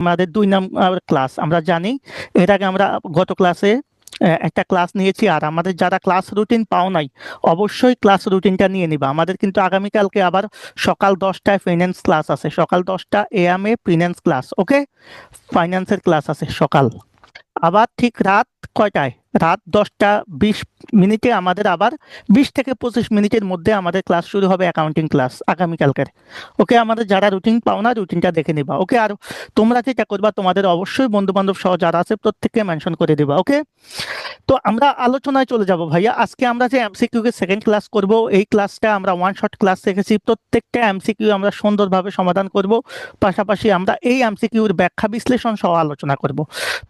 আমাদের 2 number class আমরা জানি। এর আগে আমরা গত ক্লাসে একটা ক্লাস নিয়েছি। আর আমাদের যারা ক্লাস রুটিন পাও নাই, অবশ্যই ক্লাস রুটিনটা নিয়ে নিবা। আমাদের কিন্তু আগামীকালকে আবার সকাল 10টায় ফাইন্যান্স ক্লাস আছে, সকাল 10টা AM এ ফাইন্যান্স ক্লাস। ওকে, ফাইন্যান্সের ক্লাস আছে সকাল। আবার ঠিক রাত কয়টায়? রাত 10টা 20 মিনিটে আমাদের আবার 20 থেকে 25 মিনিটের মধ্যে আমাদের ক্লাস শুরু হবে, অ্যাকাউন্টিং ক্লাস আগামীকালকের। ওকে, আমাদের যারা রুটিন পাও না, রুটিনটা দেখে নিবা। ওকে, আর তোমরা যেটা করবা, তোমাদের অবশ্যই বন্ধু বান্ধব সহ যারা আছে প্রত্যেককে মেনশন করে দিবা। ওকে, তো আমরা আলোচনায় চলে যাব ভাইয়া। আজকে আমরা যে এমসিকিউ কে সেকেন্ড ক্লাস করব, এই ক্লাসটা আমরা ওয়ান শট ক্লাস রেখেছি। প্রত্যেকটা এমসিকিউ আমরা সুন্দরভাবে সমাধান করব, পাশাপাশি আমরা এই এমসিকিউর ব্যাখ্যা বিশ্লেষণ সহ আলোচনা করব।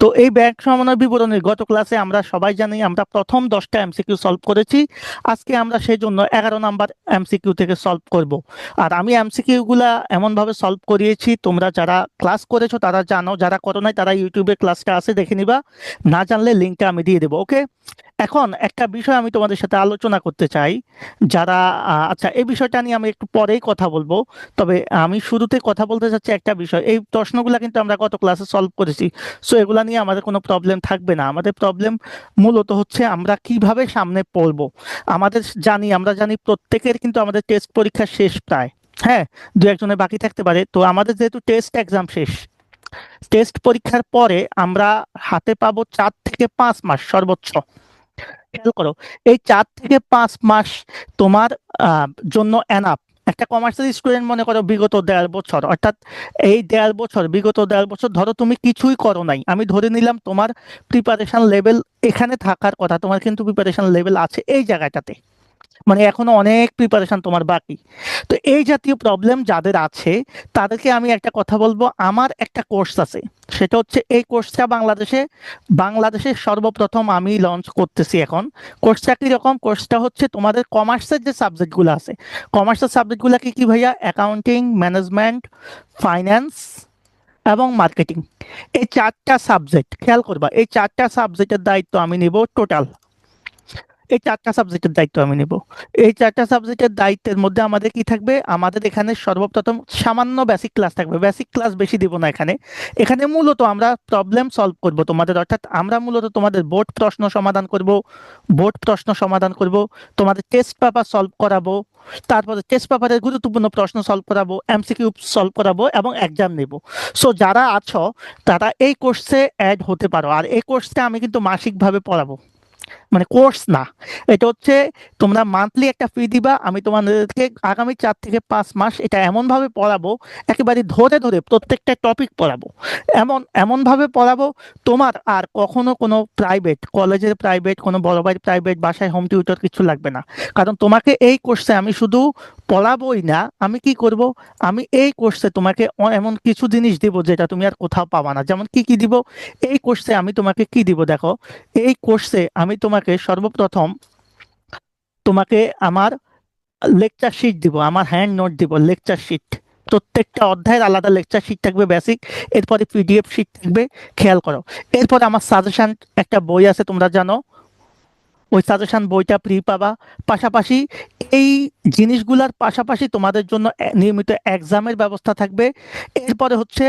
তো এই ব্যাখ্যা সমাধান বিবরণের গত ক্লাসে আমরা সবাই জানি আমরা প্রথম 10টা এমসিকিউ সলভ করেছি। আজকে আমরা সেই জন্য 11 নাম্বার এমসিকিউ থেকে সলভ করব। আর আমি এমসিকিউ গুলা এমন ভাবে সলভ করিয়েছি, তোমরা যারা ক্লাস করেছো তারা জানো, যারা করো নাই তারা ইউটিউবে ক্লাসটা আছে দেখে নিবা, না জানলে লিঙ্কটা আমি দিয়ে দেবো। ওকে, এখন একটা বিষয় আমি তোমাদের সাথে আলোচনা করতে চাই। যারা আচ্ছা, এই বিষয়টা নিয়ে আমি একটু পরেই কথা বলবো, তবে আমি শুরুতে কথা বলতে চাচ্ছি একটা বিষয়। এই প্রশ্নগুলো কিন্তু আমরা গত ক্লাসে সলভ করেছি, সো এগুলা নিয়ে আমাদের কোনো প্রবলেম থাকবে না। আমাদের প্রবলেম মূলত হচ্ছে আমরা কিভাবে সামনে পড়বো। আমরা জানি প্রত্যেকের কিন্তু আমাদের টেস্ট পরীক্ষা শেষ প্রায়। হ্যাঁ, দু একজনের বাকি থাকতে পারে। তো আমাদের যেহেতু টেস্ট এক্সাম শেষ, টেস্ট পরীক্ষার পরে আমরা হাতে পাবো 4 থেকে 5 মাস সর্বোচ্চ। খেয়াল করো, এই 4 থেকে 5 মাস তোমার জন্য এনাফ। একটা কমার্সের স্টুডেন্ট মনে করো বিগত 1.5 বছর, অর্থাৎ এই 1.5 বছর, বিগত 1.5 বছর ধরো তুমি কিছুই করো নাই, আমি ধরে নিলাম তোমার প্রিপারেশন লেভেল এখানে থাকার কথা, তোমার কিন্তু প্রিপারেশন লেভেল আছে এই জায়গাটাতে, মানে এখনো অনেক প্রিপারেশন তোমার বাকি। তো এই জাতীয় প্রবলেম যাদের আছে তাদেরকে আমি একটা কথা বলবো, আমার একটা কোর্স আছে, সেটা হচ্ছে এই কোর্সটা বাংলাদেশে সর্বপ্রথম আমি লঞ্চ করতেছি এখন। কোর্সটা কিরকম? কোর্সটা হচ্ছে তোমাদের কমার্সের যে সাবজেক্টগুলো আছে, কমার্সের সাবজেক্টগুলো কি কি ভাইয়া? অ্যাকাউন্টিং, ম্যানেজমেন্ট, ফাইন্যান্স এবং মার্কেটিং। এই 4টা সাবজেক্ট খেয়াল করবা, এই 4টা সাবজেক্টের দায়িত্ব আমি নিব টোটাল। এই 4টা সাবজেক্টের দায়িত্ব আমি নেব। এই 4টা সাবজেক্টের দায়িত্বের মধ্যে আমাদের কি থাকবে? আমাদের এখানে সর্বপ্রথম সামান্য বেসিক ক্লাস থাকবে, বেসিক ক্লাস বেশি দিব না এখানে। এখানে মূলত আমরা প্রবলেম সলভ করব তোমাদের, অর্থাৎ আমরা মূলত তোমাদের বোর্ড প্রশ্ন সমাধান করব, তোমাদের টেস্ট পেপার সলভ করাবো, তারপরে টেস্ট পেপারের গুরুত্বপূর্ণ প্রশ্ন সলভ করাবো, এমসিকিউ সলভ করাবো এবং এক্সাম নেব। সো যারা আছো তারা এই কোর্সে অ্যাড হতে পারো। আর এই কোর্সটা আমি কিন্তু মাসিকভাবে পড়াবো, মানে কোর্স না, এটা হচ্ছে তোমরা মান্থলি একটা ফি দিবা, আমি তোমাদেরকে আগামী 4 থেকে 5 মাস এটা এমন ভাবে পড়াবো, একেবারে ধরে ধরে প্রত্যেকটা টপিক পড়াবো, এমন ভাবে পড়াবো তোমার আর কখনো কোনো প্রাইভেট কলেজের প্রাইভেট, কোনো বড় ভাইয়ের প্রাইভেট, বাসায় হোম টিউটর কিছু লাগবে না। কারণ তোমাকে এই কোর্সে আমি শুধু পড়াবোই না, আমি কি করব, আমি এই কোর্সে তোমাকে এমন কিছু জিনিস দিব যেটা তুমি আর কোথাও পাবা না। যেমন কি কি দিব? এই কোর্সে আমি তোমাকে কি দিব দেখো, এই কোর্সে আমি তোমাকে সর্বপ্রথম তোমাকে আমার লেকচার শিট দিব, আমার হ্যান্ড নোট দিব, লেকচার শিট। প্রত্যেকটা অধ্যায়ের আলাদা লেকচার শিট থাকবে বেসিক, এরপরে পিডিএফ শিট থাকবে। খেয়াল করো, এরপরে আমার সাজেশন একটা বই আছে তোমরা জানো, ওই সাজেশন বইটা ফ্রি পাবা। পাশাপাশি এই জিনিসগুলোর পাশাপাশি তোমাদের জন্য নিয়মিত এক্সামের ব্যবস্থা থাকবে। এরপরে হচ্ছে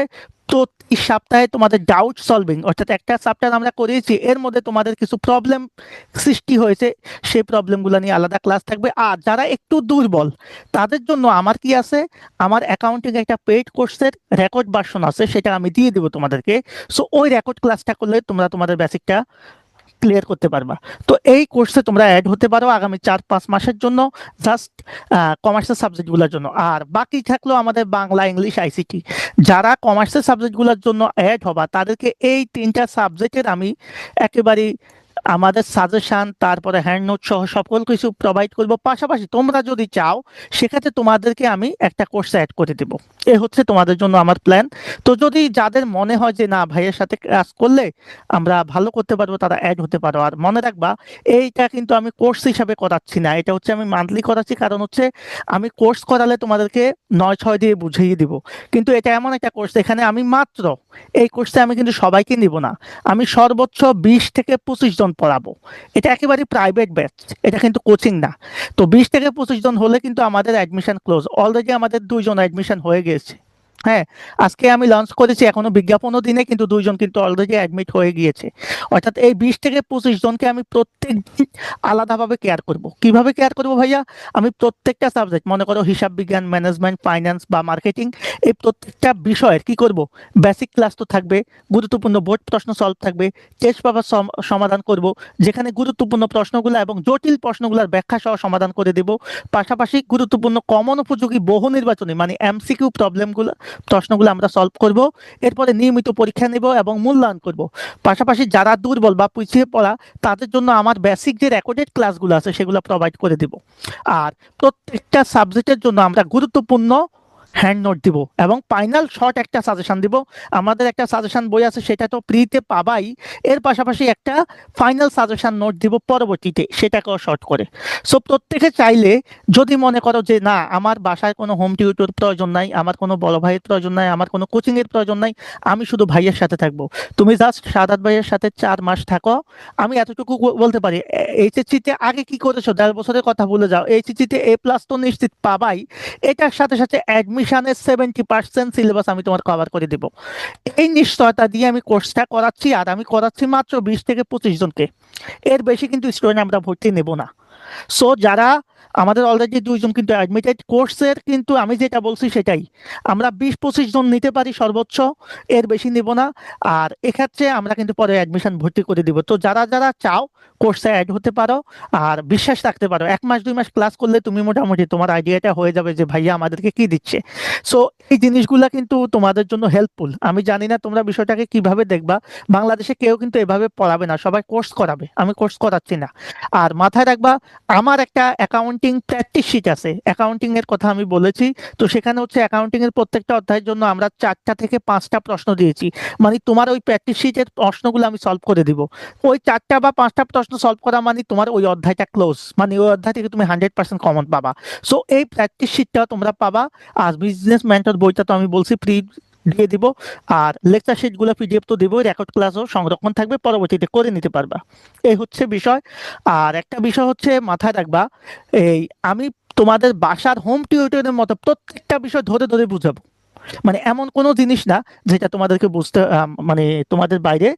প্রতি সপ্তাহে তোমাদের ডাউট সলভিং, অর্থাৎ একটা চ্যাপ্টার আমরা করিয়েছি, এর মধ্যে তোমাদের কিছু প্রবলেম সৃষ্টি হয়েছে, সেই প্রবলেমগুলো নিয়ে আলাদা ক্লাস থাকবে। আর যারা একটু দুর্বল তাদের জন্য আমার কি আছে, আমার অ্যাকাউন্টিং একটা পেইড কোর্সের রেকর্ড ভার্সন আছে, সেটা আমি দিয়ে দেবো তোমাদেরকে। সো ওই রেকর্ড ক্লাসটা করলে তোমরা তোমাদের বেসিকটা ক্লিয়ার করতে পারবা। তো এই কোর্সে তোমরা অ্যাড হতে পারো আগামী 4-5 মাসের জন্য, জাস্ট কমার্সের সাবজেক্টগুলোর জন্য। আর বাকি থাকলো আমাদের বাংলা, ইংলিশ, আইসিটি। যারা কমার্সের সাবজেক্টগুলোর জন্য অ্যাড হবা তাদেরকে এই 3টা সাবজেক্টের আমি একেবারে আমাদের সাজেশন, তারপরে হ্যান্ড নোট সহ সকল কিছু প্রোভাইড করব। পাশাপাশি তোমরা যদি চাও সেক্ষেত্রে তোমাদেরকে আমি একটা কোর্স অ্যাড করে দেবো। এ হচ্ছে তোমাদের জন্য আমার প্ল্যান। তো যদি যাদের মনে হয় যে না ভাইয়ের সাথে কাজ করলে আমরা ভালো করতে পারবো, তারা অ্যাড হতে পারো। আর মনে রাখবা, এইটা কিন্তু আমি কোর্স হিসাবে করাচ্ছি না, এটা হচ্ছে আমি মান্থলি করাচ্ছি। কারণ হচ্ছে আমি কোর্স করালে তোমাদেরকে 9-6 দিয়ে বুঝিয়ে দিব, কিন্তু এটা এমন একটা কোর্স এখানে আমি মাত্র এই কোর্সে আমি কিন্তু সবাইকে নিব না, আমি সর্বোচ্চ 20 থেকে 25 জন পড়াবো। এটা একেবারে প্রাইভেট ব্যাচ, এটা কিন্তু কোচিং না। তো 20 থেকে 25 জন হলে কিন্তু আমাদের অ্যাডমিশন ক্লোজ, অলরেডি আমাদের 2 জন অ্যাডমিশন হয়ে গেছে। হ্যাঁ, আজকে আমি লঞ্চ করেছি, এখনো বিজ্ঞাপনও দিনে, কিন্তু 2 জন কিন্তু অলরেডি অ্যাডমিট হয়ে গিয়েছে। অর্থাৎ এই 20 থেকে 25 জনকে আমি প্রত্যেকদিন আলাদাভাবে কেয়ার করব। কিভাবে কেয়ার করব ভাইয়া? আমি প্রত্যেকটা সাবজেক্ট, মনে করো হিসাব বিজ্ঞান, ম্যানেজমেন্ট, ফাইন্যান্স বা মার্কেটিং, এই প্রত্যেকটা বিষয়ের কি করব? বেসিক ক্লাস তো থাকবে, গুরুত্বপূর্ণ বোর্ড প্রশ্ন সলভ থাকবে, টেস্ট পেপার সমাধান করব, যেখানে গুরুত্বপূর্ণ প্রশ্নগুলো এবং জটিল প্রশ্নগুলোর ব্যাখ্যা সহ সমাধান করে দেব। পাশাপাশি গুরুত্বপূর্ণ কমন উপযোগী বহু নির্বাচনী মানে এমসিকিউ প্রশ্নগুলো আমরা সলভ করব। এরপরে নিয়মিত পরীক্ষা নেব এবং মূল্যায়ন করব। পাশাপাশি যারা দুর্বল বা পিছিয়ে পড়া, তাদের জন্য আমার বেসিক যে রেকর্ডেড ক্লাসগুলো আছে সেগুলো প্রোভাইড করে দেব। আর প্রত্যেকটা সাবজেক্টের জন্য আমরা গুরুত্বপূর্ণ হ্যান্ড নোট দিব এবং ফাইনাল শর্ট একটা সাজেশন দিব। আমাদের একটা সাজেশন বই আছে, সেটা তো ফ্রিতে পাবাই, এর পাশাপাশি একটা ফাইনাল সাজেশন নোট দিব পরবর্তীতে, সেটাকেও শর্ট করে। সো প্রত্যেকে চাইলে, যদি মনে করো যে না আমার বাসায় কোনো হোম টিউটর প্রয়োজন নাই, আমার কোনো বড় ভাইয়ের প্রয়োজন নাই, আমার কোনো কোচিং এর প্রয়োজন নাই, আমি শুধু ভাইয়ের সাথে থাকবো, তুমি জাস্ট সাদাত ভাইয়ের সাথে 4 মাস থাকো। আমি এতটুকু বলতে পারি, এইচএসসি তে আগে কি করেছো, 1.5 বছরের কথা ভুলে যাও, এইচএসসি তে A+ তো নিশ্চিত পাবাই, এটার সাথে সাথে অ্যাডমিশনের 70% সিলেবাস আমি তোমার কভার করে দেব। এই নিশ্চয়তা দিয়ে আমি কোর্সটা করাচ্ছি, আর আমি করাচ্ছি মাত্র 20 থেকে 25 জনকে। এর বেশি কিন্তু স্টুডেন্ট আমরা ভর্তি নেব না। সো যারা, আমাদের অলরেডি 2 জন কিন্তু অ্যাডমিটেড, কোর্সের কিন্তু আমি যেটা বলছি সেটাই, আমরা 20-25 জন নিতে পারি সর্বোচ্চ, এর বেশি নিব না। আর এক্ষেত্রে আমরা কিন্তু পরে অ্যাডমিশন ভর্তি করে দিব। তো যারা যারা চাও কোর্সে অ্যাড হতে পারো, আর বিশ্বাস রাখতে পারো, 1 মাস 2 মাস ক্লাস করলে তুমি মোটামুটি তোমার আইডিয়াটা হয়ে যাবে যে ভাইয়া আমাদেরকে কি দিচ্ছে। সো এই জিনিসগুলা কিন্তু তোমাদের জন্য হেল্পফুল। আমি জানি না তোমরা বিষয়টাকে কিভাবে দেখবা, বাংলাদেশে কেউ কিন্তু এভাবে পড়াবে না, সবাই কোর্স করাবে, আমি কোর্স করাচ্ছি না। আর মাথায় রাখবা, আমার একটা অ্যাকাউন্টিং প্র্যাকটিস শিট আছে, অ্যাকাউন্টিং এর কথা আমি বলেছি। তো সেখানে হচ্ছে অ্যাকাউন্টিং এর প্রত্যেকটা অধ্যায়ের জন্য আমরা 4টা থেকে 5টা প্রশ্ন দিয়েছি, মানে তোমার ওই প্র্যাকটিস শিটের প্রশ্নগুলো আমি সলভ করে দিব। ওই 4টা বা 5টা প্রশ্ন সলভ করা মানে তোমার ওই অধ্যায়টা ক্লোজ, মানে ওই অধ্যায় থেকে তুমি 100% কমন পাবা। সো এই প্র্যাকটিস শিটটাও তোমরা পাবা। আর বিজনেস মেন্টর বইটা তো আমি বলছি ফ্রি দিয়ে দিব। আর লেকচার শিট গুলো পিডিএফ তো দিব, রেকর্ড ক্লাসও সংরক্ষণ থাকবে, পরবর্তীতে করে নিতে পারবা। এই হচ্ছে বিষয়। আর একটা বিষয় হচ্ছে মাথায় রাখবা, এই আমি তোমাদের বাসার হোম টিউটরের মতো প্রত্যেকটা বিষয় ধরে ধরে বুঝাবো। মানে এমন কোনো জিনিস না যেটা তোমাদেরকে বুঝতে মানে তোমাদের বাইরে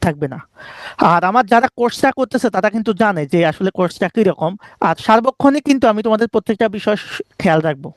থাকবে না। আর আমার যারা কোর্সটা করতেছে তারা কিন্তু জানে যে আসলে কোর্সটা কিরকম। আর সার্বক্ষণিক কিন্তু আমি তোমাদের প্রত্যেকটা বিষয় খেয়াল রাখবো।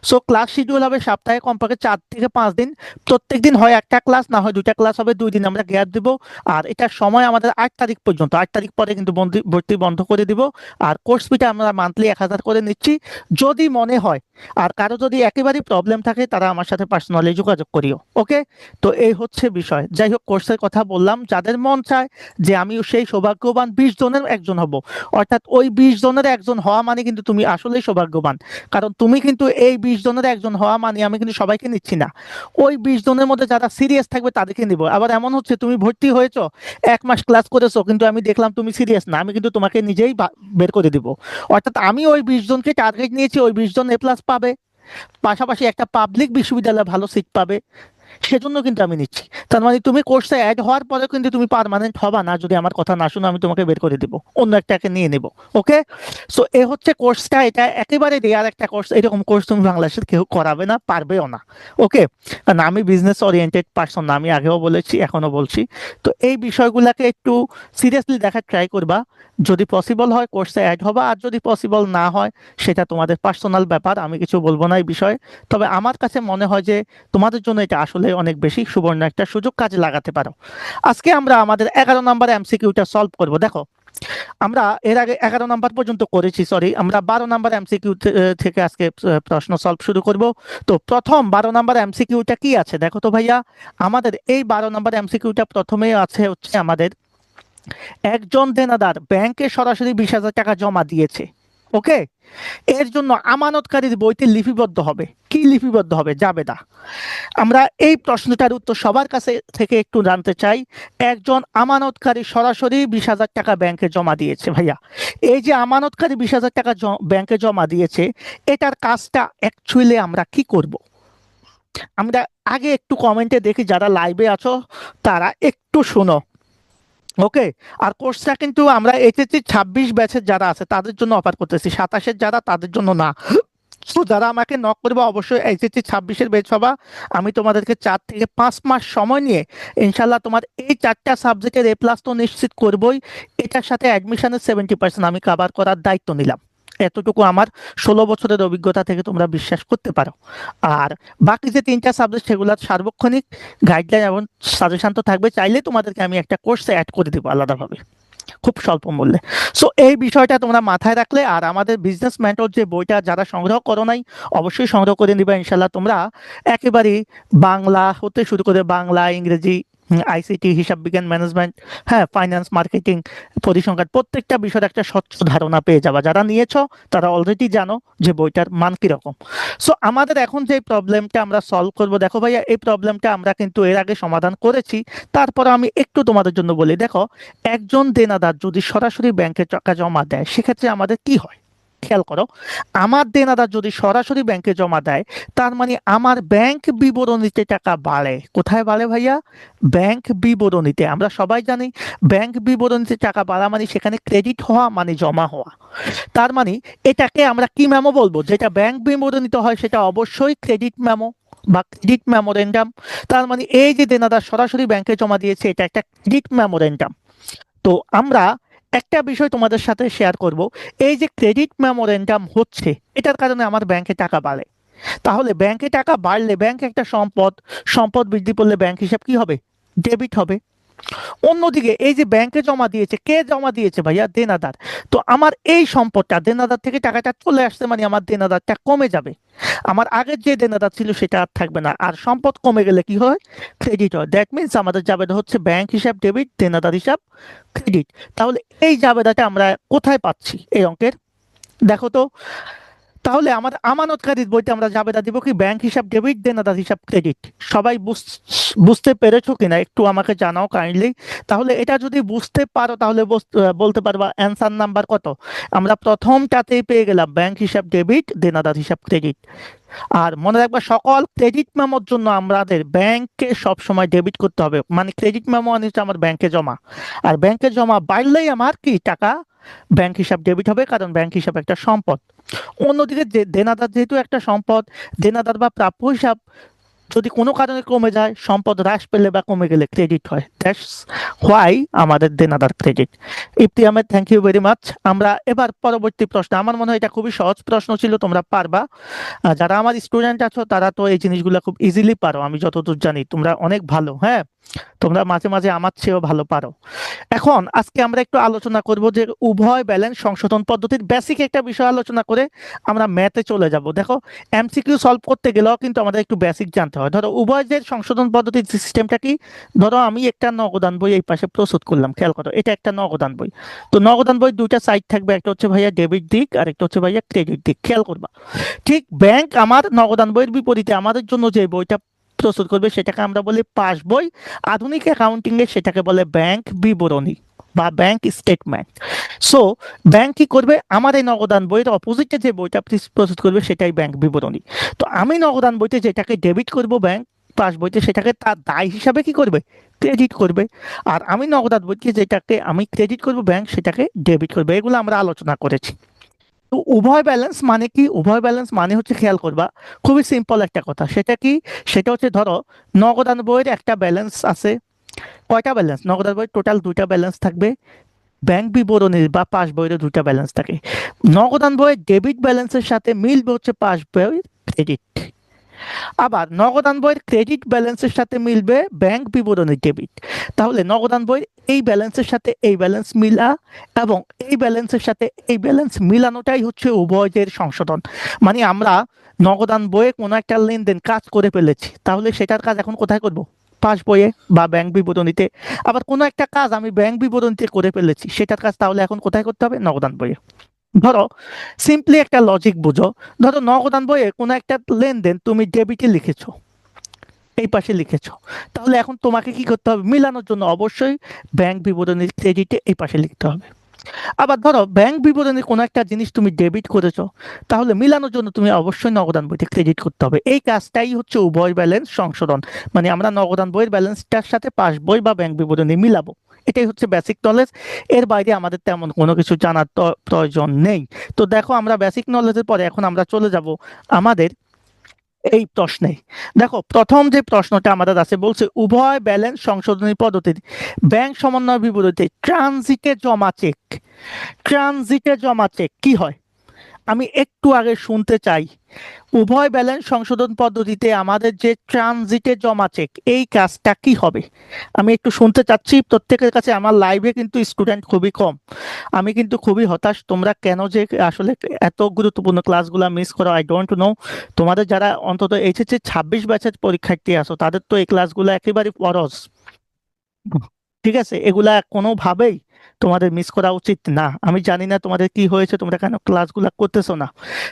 সো ক্লাস শিডিউল হবে সপ্তাহে কমপক্ষে 4 থেকে 5 দিন। প্রত্যেক দিন হয় একটা ক্লাস, না হয় 2টা ক্লাস হবে, 2 দিন আমরা গ্যাপ দিব। আর এটার সময় আমাদের 8 তারিখ পর্যন্ত, 8 তারিখ পরে কিন্তু ভর্তি বন্ধ করে দিব। আর কোর্স ফিটা আমরা মান্থলি 1000 করে নিচ্ছি। যদি মনে হয় আর কারো যদি একেবারেই প্রবলেম থাকে, তারা আমার সাথে পার্সোনালি যোগাযোগ করিও। ওকে, তো এই হচ্ছে বিষয়। যাই হোক, কোর্সের কথা বললাম, যাদের মন চায় যে আমিও সেই সৌভাগ্যবান 20 জনের একজন হব, অর্থাৎ ওই 20 জনের একজন হওয়া মানে কিন্তু তুমি আসলেই সৌভাগ্যবান। কারণ তুমি কিন্তু এই 20 জনের একজন হওয়া মানে, আমি কিন্তু সবাইকে নিচ্ছি না, ওই 20 জনের মধ্যে যারা সিরিয়াস থাকবে তাদেরকে নিব। আবার এমন হচ্ছে তুমি ভর্তি হয়েছো, 1 মাস ক্লাস করেছো, কিন্তু আমি দেখলাম তুমি সিরিয়াস না, আমি কিন্তু তোমাকে নিজেই বের করে দিব। অর্থাৎ আমি ওই 20 জনকে টার্গেট নিয়েছি, ওই 20 জন A+ পাবে, পাশাপাশি একটা পাবলিক বিশ্ববিদ্যালয়ে ভালো সিট পাবে, সেজন্য কিন্তু আমি নিচ্ছি। তার মানে তুমি কোর্সে অ্যাড হওয়ার পরে কিন্তু তুমি পার্মানেন্ট হবা না, যদি আমার কথা না শুনো আমি তোমাকে বের করে দিব, অন্য একটাকে নিয়ে নেব। ওকে, সো এ হচ্ছে কোর্সটা, এটা একেবারে রেয়ার একটা কোর্স, এরকম কোর্স তুমি বাংলাদেশের কেউ করাবে না, পারবেও না। ওকে, কারণ আমি বিজনেস ওরিয়েন্টেড পার্সন না, আমি আগেও বলেছি এখনো বলছি। তো এই বিষয়গুলোকে একটু সিরিয়াসলি দেখার ট্রাই করবা। যদি পসিবল হয় কোর্সে অ্যাড হবা, আর যদি পসিবল না হয় সেটা তোমাদের পার্সোনাল ব্যাপার, আমি কিছু বলবো না এই বিষয়ে। তবে আমার কাছে মনে হয় যে তোমাদের জন্য এটা আসলে অনেক বেশি সুবর্ণ একটা সুযোগ, কাজে লাগাতে পারো। আজকে আমরা আমাদের 11 নম্বর এমসিকিউটা সলভ করব। দেখো, আমরা এর আগে 11 নম্বর পর্যন্ত করেছি, সরি, আমরা 12 নম্বর এমসিকিউ থেকে আজকে প্রশ্ন সলভ শুরু করব। তো প্রথম 12 নম্বর এমসিকিউটা কি আছে দেখো তো ভাইয়া। আমাদের এই 12 নম্বর এমসিকিউটা প্রথমে আছে হচ্ছে আমাদের, একজন দেনাদার ব্যাংকে সরাসরি 20,000 টাকা জমা দিয়েছে। ওকে, এর জন্য আমানতকারীর বইতে লিপিবদ্ধ হবে, কি লিপিবদ্ধ হবে? জাবেদা। আমরা এই প্রশ্নটার উত্তর সবার কাছে থেকে একটু জানতে চাই। একজন আমানতকারী সরাসরি 20,000 টাকা ব্যাংকে জমা দিয়েছে। ভাইয়া, এই যে আমানতকারী 20,000 টাকা ব্যাংকে জমা দিয়েছে, এটার কাজটা অ্যাকচুয়ালি আমরা কি করব? আমরা আগে একটু কমেন্টে দেখি, যারা লাইভে আছো তারা একটু শোনো। ওকে, আর কোর্সটা কিন্তু আমরা এইচএসসি 26 ব্যাচের যারা আছে তাদের জন্য অফার করতেছি, 27-এর যারা তাদের জন্য না। তো যারা আমাকে নক করবে অবশ্যই এইচএসসি 26-এর ব্যাচ হবা। আমি তোমাদেরকে 4 থেকে 5 মাস সময় নিয়ে ইনশাল্লাহ তোমার এই 4টা সাবজেক্টের A+ তো নিশ্চিত করবই, এটার সাথে অ্যাডমিশনের 70% আমি কভার করার দায়িত্ব নিলাম। এতটুকু আমার 16 বছরের অভিজ্ঞতা থেকে তোমরা বিশ্বাস করতে পারো। আর বাকি যে 3টা সাবজেক্ট সেগুলোর সার্বক্ষণিক গাইডলাইন এবং সাজেশন তো থাকবে, চাইলে তোমাদেরকে আমি একটা কোর্সে অ্যাড করে দেবো আলাদাভাবে খুব স্বল্প মূল্যে। সো এই বিষয়টা তোমরা মাথায় রাখলে, আর আমাদের বিজনেস মেন্টর যে বইটা যারা সংগ্রহ করো নাই অবশ্যই সংগ্রহ করে নিবে ইনশাল্লাহ। তোমরা একেবারেই বাংলা হতে শুরু করে বাংলা, ইংরেজি, আইসিটি, হিসাব বিজ্ঞান, ম্যানেজমেন্ট, হ্যাঁ, ফাইন্যান্স, মার্কেটিং, পরিসংখ্যান, প্রত্যেকটা বিষয়ের একটা স্বচ্ছ ধারণা পেয়ে যাবা। যারা নিয়েছো তারা অলরেডি জানো যে বইটার মান কিরকম। সো আমাদের এখন যে প্রবলেমটা আমরা সলভ করবো, দেখো ভাইয়া এই প্রবলেমটা আমরা কিন্তু এর আগে সমাধান করেছি। তারপর আমি একটু তোমাদের জন্য বলি, দেখো একজন দেনাদার যদি সরাসরি ব্যাংকে টাকা জমা দেয় সেক্ষেত্রে আমাদের কি হয় খেয়াল করো। আমার দেনাদার যদি সরাসরি ব্যাংকে জমা দেয়, তার মানে আমার ব্যাংক বিবরণীতে টাকা বাড়ে। কোথায় বাড়ে ভাইয়া? ব্যাংক বিবরণীতে। আমরা সবাই জানি ব্যাংক বিবরণীতে টাকা বাড়া মানে সেখানে ক্রেডিট হওয়া মানে জমা হওয়া। তার মানে এটাকে আমরা কি মেমো বলবো? যেটা ব্যাংক বিবরণীতে হয় সেটা অবশ্যই ক্রেডিট মেমো বা ক্রেডিট মেমোরেন্ডাম। তার মানে এই যে দেনাদার সরাসরি ব্যাংকে জমা দিয়েছে এটা একটা ক্রেডিট মেমোরেন্ডাম। তো আমরা একটা বিষয় তোমাদের সাথে শেয়ার করব, এই যে ক্রেডিট মেমোরেন্ডাম হচ্ছে এটার কারণে আমার ব্যাংকে টাকা বাড়ে। তাহলে ব্যাংকে টাকা বাড়লে ব্যাংক একটা সম্পদ, সম্পদ বৃদ্ধি করলে ব্যাংক হিসাব কি হবে? ডেবিট হবে। অন্যদিকে এই যে ব্যাংকে জমা দিয়েছে, কে জমা দিয়েছে ভাইয়া? দেনাদার। তো আমার এই সম্পদটা দেনাদার থেকে টাকাটা চলে আসছে মানে আমার দেনাদারটা কমে যাবে। আমার আগের যে দেনাদার ছিল সেটা আর থাকবে না, আর সম্পদ কমে গেলে কি হয়? ক্রেডিট হয়। দ্যাট মিনস আমাদের জাবেদা হচ্ছে ব্যাংক হিসাব ডেবিট, দেনাদার হিসাব ক্রেডিট। তাহলে এই জাবেদাটা আমরা কোথায় পাচ্ছি এই অঙ্কের? দেখো তো। তাহলে আমাদের আমানতকারীর বইতে আমরা জাবেদা দিব কি? ব্যাংক হিসাব ডেবিট, দেনাদার হিসাব ক্রেডিট। সবাই বুঝতে পেরেছো কিনা একটু আমাকে জানাও কাইন্ডলি। তাহলে এটা যদি বুঝতে পারো তাহলে বলতে পারবা অ্যান্সার নাম্বার কত। আমরা প্রথমটাতেই পেয়ে গেলাম ব্যাংক হিসাব ডেবিট, দেনাদার হিসাব ক্রেডিট। আর মনে রাখবা সকল ক্রেডিট মেমোর জন্য আমাদের ব্যাংকে সবসময় ডেবিট করতে হবে, মানে ক্রেডিট মেমো মানে হচ্ছে আমার ব্যাংকে জমা, আর ব্যাংকে জমা বাড়লেই আমার কি টাকা ব্যাংক হিসাব ডেবিট হবে, কারণ ব্যাংক হিসাব একটা সম্পদ। অন্যদিকে যে দেনাদার যেহেতু একটা সম্পদ, দেনাদার বা প্রাপ্য হিসাব যদি কোনো কারণে কমে যায়, সম্পদ হ্রাস পেলে বা কমে গেলে ক্রেডিট হয়। দ্যাটস হোয়াই আমাদের দেনাদার credit. Ifti Ahmed, thank you very much. আমরা এবার পরবর্তী প্রশ্ন, আমার মনে হয় এটা খুবই সহজ প্রশ্ন ছিল, তোমরা পারবা। যারা আমার স্টুডেন্ট আছো তারা তো এই জিনিসগুলো খুব ইজিলি পারো, আমি যতদূর জানি তোমরা অনেক ভালো। হ্যাঁ, তোমরা মাঝে মাঝে আমার চেয়েও ভালো পারো। এখন আজকে আমরা একটু আলোচনা করব যে উভয় ব্যালেন্স সংশোধন পদ্ধতির বেসিক একটা বিষয় আলোচনা করে আমরা ম্যাথে চলে যাব। দেখো এমসিকিউ সলভ করতে গেলেও কিন্তু আমাদের একটু বেসিক জানতে হয়। ধরো উভয় যে সংশোধন পদ্ধতির সিস্টেমটা কি? ধরো আমি একটা নগদান বই এই পাশে প্রস্তুত করলাম, খেয়াল করো এটা একটা নগদান বই। তো নগদান বই দুইটা সাইড থাকবে, একটা হচ্ছে ভাইয়া ডেবিট দিক আর একটা হচ্ছে ভাইয়া ক্রেডিট দিক। খেয়াল করবা, ঠিক ব্যাংক আমার নগদান বইয়ের বিপরীতে আমাদের জন্য যে বইটা প্রস্তুত করবে সেটাকে আমরা বলি পাস বই। আধুনিক অ্যাকাউন্টিং এ সেটাকে বলে ব্যাংক বিবরণী বা ব্যাংক স্টেটমেন্ট। সো ব্যাংক কি করবে? আমার এই নগদান বইয়ের অপোজিটে যে বইটা প্রস্তুত করবে সেটাই ব্যাংক বিবরণী। তো আমি নগদান বইতে যেটাকে ডেবিট করব ব্যাংক পাস বইতে সেটাকে তার দায় হিসাবে কি করবে? ক্রেডিট করবে। আর আমি নগদান বইতে যেটাকে আমি ক্রেডিট করব ব্যাংক সেটাকে ডেবিট করবে। এগুলো আমরা আলোচনা করেছি। তো উভয় ব্যালেন্স মানে কি? উভয় ব্যালেন্স মানে হচ্ছে, খেয়াল করবা, খুবই সিম্পল একটা কথা। সেটা কি? সেটা হচ্ছে ধরো নগদান বইয়ের একটা ব্যালেন্স আছে। কয়টা ব্যালেন্স? নগদান বইয়ের টোটাল দুইটা ব্যালেন্স থাকবে। ব্যাংক বিবরণীর বা পাস বইয়ের দুইটা ব্যালেন্স থাকে। নগদান বইয়ের ডেবিট ব্যালেন্সের সাথে মিলবে হচ্ছে পাস বইয়ের ক্রেডিট। আবার নগদান বইয়ের ক্রেডিট ব্যালেন্সের সাথে মিলবে ব্যাংক বিবরণী ডেবিট। তাহলে নগদান বইয়ের এই ব্যালেন্সের সাথে এই ব্যালেন্স মিলা এবং এই ব্যালেন্সের সাথে এই ব্যালেন্স মিলানোটাই হচ্ছে উভয়ের সংশোধন। মানে আমরা নগদান বইয়ে কোনো একটা লেনদেন কাজ করে ফেলেছি, তাহলে সেটার কাজ এখন কোথায় করব? পাস বইয়ে বা ব্যাংক বিবরণীতে। আবার কোনো একটা কাজ আমি ব্যাংক বিবরণীতে করে ফেলেছি, সেটার কাজ তাহলে এখন কোথায় করতে হবে? নগদান বইয়ে। ধরো সিম্পলি একটা লজিক বুঝো। ধরো নগদান বইয়ে কোনো একটা লেনদেন তুমি ডেবিটে লিখেছো, এই পাশে লিখেছো, তাহলে এখন তোমাকে কি করতে হবে? মিলানোর জন্য অবশ্যই ব্যাংক বিবরণী ক্রেডিটে এই পাশে লিখতে হবে। আবার ধরো ব্যাংক বিবরণী কোনো একটা জিনিস তুমি ডেবিট করেছো, তাহলে মিলানোর জন্য তুমি অবশ্যই নগদান বইতে ক্রেডিট করতে হবে। এই কাজটাই হচ্ছে উভয় ব্যালেন্স সংশোধন, মানে আমরা নগদান বইয়ের ব্যালেন্সটার সাথে পাস বই বা ব্যাংক বিবরণী মিলাবো। এটাই হচ্ছে বেসিক নলেজ। এর বাইরে আমাদের তেমন কোনো কিছু জানার প্রয়োজন নেই। তো দেখো, আমরা বেসিক নলেজের পরে এখন আমরা চলে যাব আমাদের এই প্রশ্নে। দেখো, প্রথম যে প্রশ্নটা আমাদের আছে, বলছে উভয় ব্যালেন্স সংশোধনী পদ্ধতির ব্যাংক সমন্বয় বিবরণীতে ট্রানজিটে জমা চেক, ট্রানজিটে জমা চেক কি হয়? আমি একটু আগে শুনতে চাই, উভয় ব্যালেন্স সংশোধন পদ্ধতিতে আমাদের যে ট্রানজিটে জমা চেক, এই কাজটা কি হবে? আমি একটু শুনতে চাচ্ছি প্রত্যেকের কাছে। আমার লাইভে কিন্তু স্টুডেন্ট খুবই কম, আমি কিন্তু খুবই হতাশ। তোমরা কেন যে আসলে এত গুরুত্বপূর্ণ ক্লাসগুলো মিস করো, আই ডোন্ট নো। তোমাদের যারা অন্তত এইচএসসি 26 ব্যাচের পরীক্ষার্থী আছো, তাদের তো এই ক্লাসগুলো একেবারে ফরজ। ঠিক আছে, এগুলা কোনোভাবেই তোমাদের মিস করা উচিত না। আমি জানি না তোমাদের কি হয়েছে, তোমরা কেন ক্লাসগুলো করতেছো না।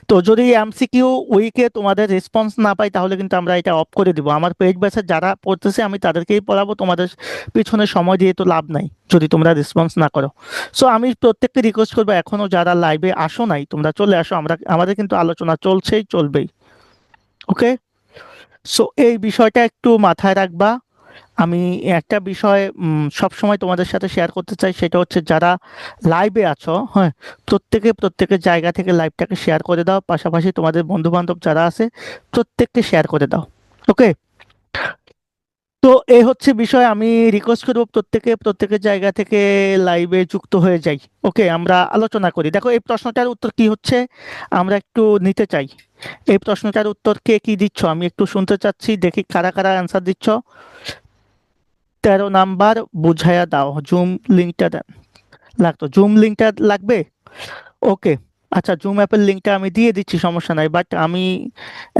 তো যদি এমসিকিউ উইকে তোমাদের রেসপন্স না পাই, তাহলে কিন্তু আমরা এটা অফ করে দিব। আমার পেইড ব্যাচে যারা পড়তেছে আমি তাদেরকেই পড়াবো, তোমাদের পিছনে সময় দিয়ে তো লাভ নাই যদি তোমরা রেসপন্স না করো। সো আমি প্রত্যেককে রিকোয়েস্ট করবো, এখনো যারা লাইভে আসো নাই, তোমরা চলে আসো। আমাদের কিন্তু আলোচনা চলছেই, চলবেই। ওকে, সো এই বিষয়টা একটু মাথায় রাখবা। আমি একটা বিষয় সবসময় তোমাদের সাথে শেয়ার করতে চাই, সেটা হচ্ছে যারা লাইভে আছো, হ্যাঁ, প্রত্যেকের জায়গা থেকে লাইভটাকে শেয়ার করে দাও। পাশাপাশি তোমাদের বন্ধু বান্ধব যারা আছে প্রত্যেককে শেয়ার করে দাও। ওকে, তো এই হচ্ছে বিষয়। আমি রিকোয়েস্ট করবো প্রত্যেকের জায়গা থেকে লাইভে যুক্ত হয়ে যাই। ওকে, আমরা আলোচনা করি। দেখো, এই প্রশ্নটার উত্তর কি হচ্ছে আমরা একটু নিতে চাই। এই প্রশ্নটার উত্তর কে কি দিচ্ছ আমি একটু শুনতে চাচ্ছি, দেখি কারা কারা অ্যান্সার দিচ্ছ। 13 নাম্বার, বুঝাইয়া দাও। জুম লিঙ্কটা লাগতো, জুম লিঙ্কটা লাগবে। ওকে, আচ্ছা, জুম অ্যাপের লিঙ্কটা আমি দিয়ে দিচ্ছি, সমস্যা নাই। বাট আমি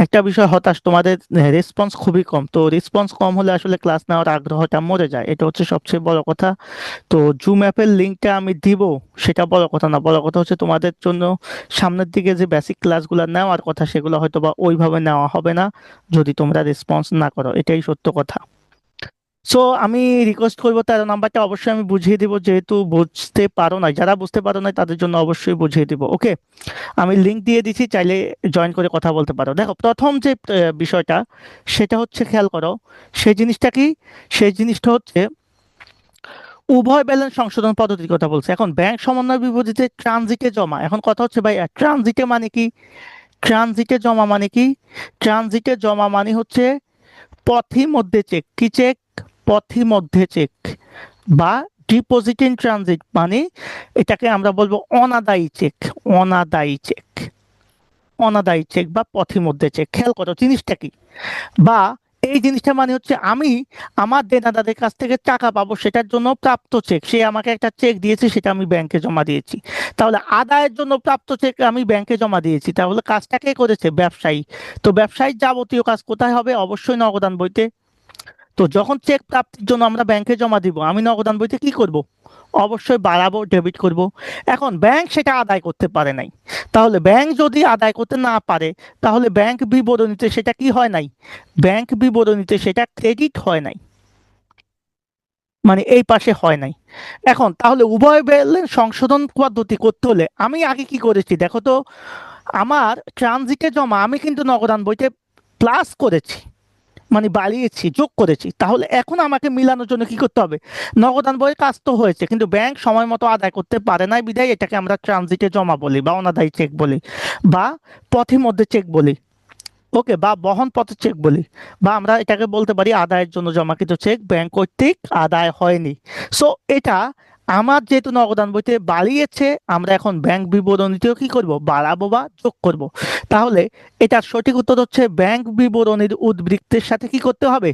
একটা বিষয় হতাশ, তোমাদের রেসপন্স খুবই কম। তো রেসপন্স কম হলে আসলে ক্লাস নেওয়ার আগ্রহটা মরে যায়, এটা হচ্ছে সবচেয়ে বড় কথা। তো জুম অ্যাপের লিঙ্কটা আমি দিব, সেটা বড় কথা না। বড় কথা হচ্ছে তোমাদের জন্য সামনের দিকে যে বেসিক ক্লাসগুলো নেওয়ার কথা, সেগুলো হয়তো বা ওইভাবে নেওয়া হবে না যদি তোমরা রেসপন্স না করো, এটাই সত্য কথা। সো আমি রিকোয়েস্ট করবো, 13 নাম্বারটা অবশ্যই আমি বুঝিয়ে দিব, যেহেতু বুঝতে পারো না, যারা বুঝতে পারো না তাদের জন্য অবশ্যই বুঝিয়ে দিব। ওকে, আমি লিংক দিয়ে দিচ্ছি, চাইলে জয়েন করে কথা বলতে পারো। দেখো, প্রথম যে বিষয়টা, সেটা হচ্ছে খেয়াল করো, সেই জিনিসটা কি? সেই জিনিসটা হচ্ছে উভয় ব্যালেন্স সংশোধন পদ্ধতির কথা বলছে। এখন ব্যাংক সমন্বয় বিপরীতে ট্রানজিটে জমা, এখন কথা হচ্ছে ভাই, ট্রানজিটে মানে কি? ট্রানজিটে জমা মানে কি? ট্রানজিটে জমা মানে হচ্ছে পথি মধ্যে চেক। কি চেক? পথি মধ্যে চেক বা ডিপোজিট ইন ট্রানজিট, মানে এটাকে আমরা বলবো অনাদায়ী চেক। অনাদায়ী চেক, অনাদায়ী চেক বা পথি মধ্যে চেক। খেয়াল করো জিনিসটা কি। বা এই জিনিসটা মানে হচ্ছে আমি আমার দেনাদারের কাছ থেকে টাকা পাবো, সেটার জন্য প্রাপ্ত চেক। সে আমাকে একটা চেক দিয়েছে, সেটা আমি ব্যাংকে জমা দিয়েছি। তাহলে আদায়ের জন্য প্রাপ্ত চেক আমি ব্যাংকে জমা দিয়েছি, তাহলে কাজটা কে করেছে? ব্যবসায়ী। তো ব্যবসায়ীর যাবতীয় কাজ কোথায় হবে? অবশ্যই নগদান বইতে। তো যখন চেক প্রাপ্তির জন্য আমরা ব্যাংকে জমা দিব, আমি নগদান বইতে কি করব? অবশ্যই বাড়াবো, ডেবিট করব। এখন ব্যাংক সেটা আদায় করতে পারে নাই, তাহলে ব্যাংক যদি আদায় করতে না পারে, তাহলে ব্যাংক বিবরণীতে সেটা কি হয় নাই? ব্যাংক বিবরণীতে সেটা ক্রেডিট হয় নাই, মানে এই পাশে হয় নাই। এখন তাহলে উভয় ব্যালেন্স সংশোধন পদ্ধতি করতে হলে আমি আগে কি করেছি দেখো তো। আমার ট্রানজিটে জমা আমি কিন্তু নগদান বইতে প্লাস করেছি, মানে বাড়িয়েছি, যোগ করেছি। তাহলে এখন আমাকে মিলানোর জন্য কি করতে হবে? নগদান বইয়ের কাজ তো হয়েছে, কিন্তু ব্যাংক সময় মতো আদায় করতে পারে নাই, বিধায় এটাকে আমরা ট্রানজিটে জমা বলি বা অনাদায়ী চেক বলি বা পথে মধ্যে চেক বলি। ওকে, বা বহন পথের চেক বলি, বা আমরা এটাকে বলতে পারি আদায়ের জন্য জমাকৃত চেক ব্যাংক কর্তৃক আদায় হয়নি। সো এটা আমার যেহেতু নগদান বইতে বাড়িয়েছে, আমরা এখন ব্যাংক বিবরণীতেও কি করব? বাড়াবো বা যোগ করব। তাহলে এটার সঠিক উত্তর হচ্ছে ব্যাংক বিবরণীর উদ্বৃত্তের সাথে কি করতে হবে?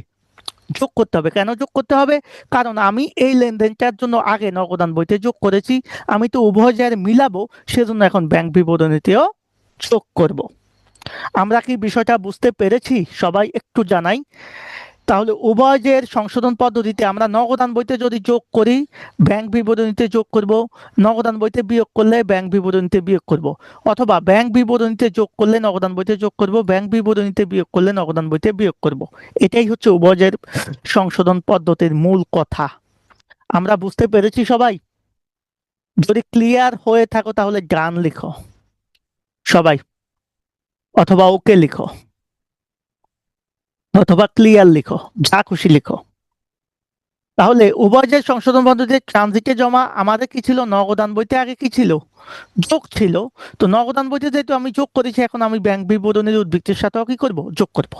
যোগ করতে হবে। কেন যোগ করতে হবে? কারণ আমি এই লেনদেনটার জন্য আগে নগদান বইতে যোগ করেছি, আমি তো উভয় জায়গায় মিলাবো, সেজন্য এখন ব্যাংক বিবরণীতেও যোগ করব। আমরা কি বিষয়টা বুঝতে পেরেছি সবাই? একটু জানাই। তাহলে উভয়ের সংশোধন পদ্ধতিতে আমরা নগদান বইতে যদি যোগ করি, ব্যাংক বিবরণীতে যোগ করব। নগদান বইতে বিয়োগ করলে ব্যাংক বিবরণীতে বিয়োগ করব। অথবা ব্যাংক বিবরণীতে যোগ করলে নগদান বইতে যোগ করব, ব্যাংক বিবরণীতে বিয়োগ করলে নগদান বইতে বিয়োগ করব। এটাই হচ্ছে উভয়ের সংশোধন পদ্ধতির মূল কথা। আমরা বুঝতে পেরেছি সবাই? যদি ক্লিয়ার হয়ে থাকো তাহলে ডান লিখো সবাই, অথবা ওকে লিখো, অথবা ক্লিয়ার লিখো, যা খুশি লিখো। তাহলে উভয় যে সংশোধন পদ্ধতির ট্রানজিটে জমা আমাদের কি ছিল, নগদান বইতে আগে কি ছিল, যোগ ছিল। তো নগদান বইতে যেহেতু আমি যোগ করেছি, এখন আমি ব্যাংক বিবরণীর উদ্বৃত্তের সাথেও কি করব, যোগ করব।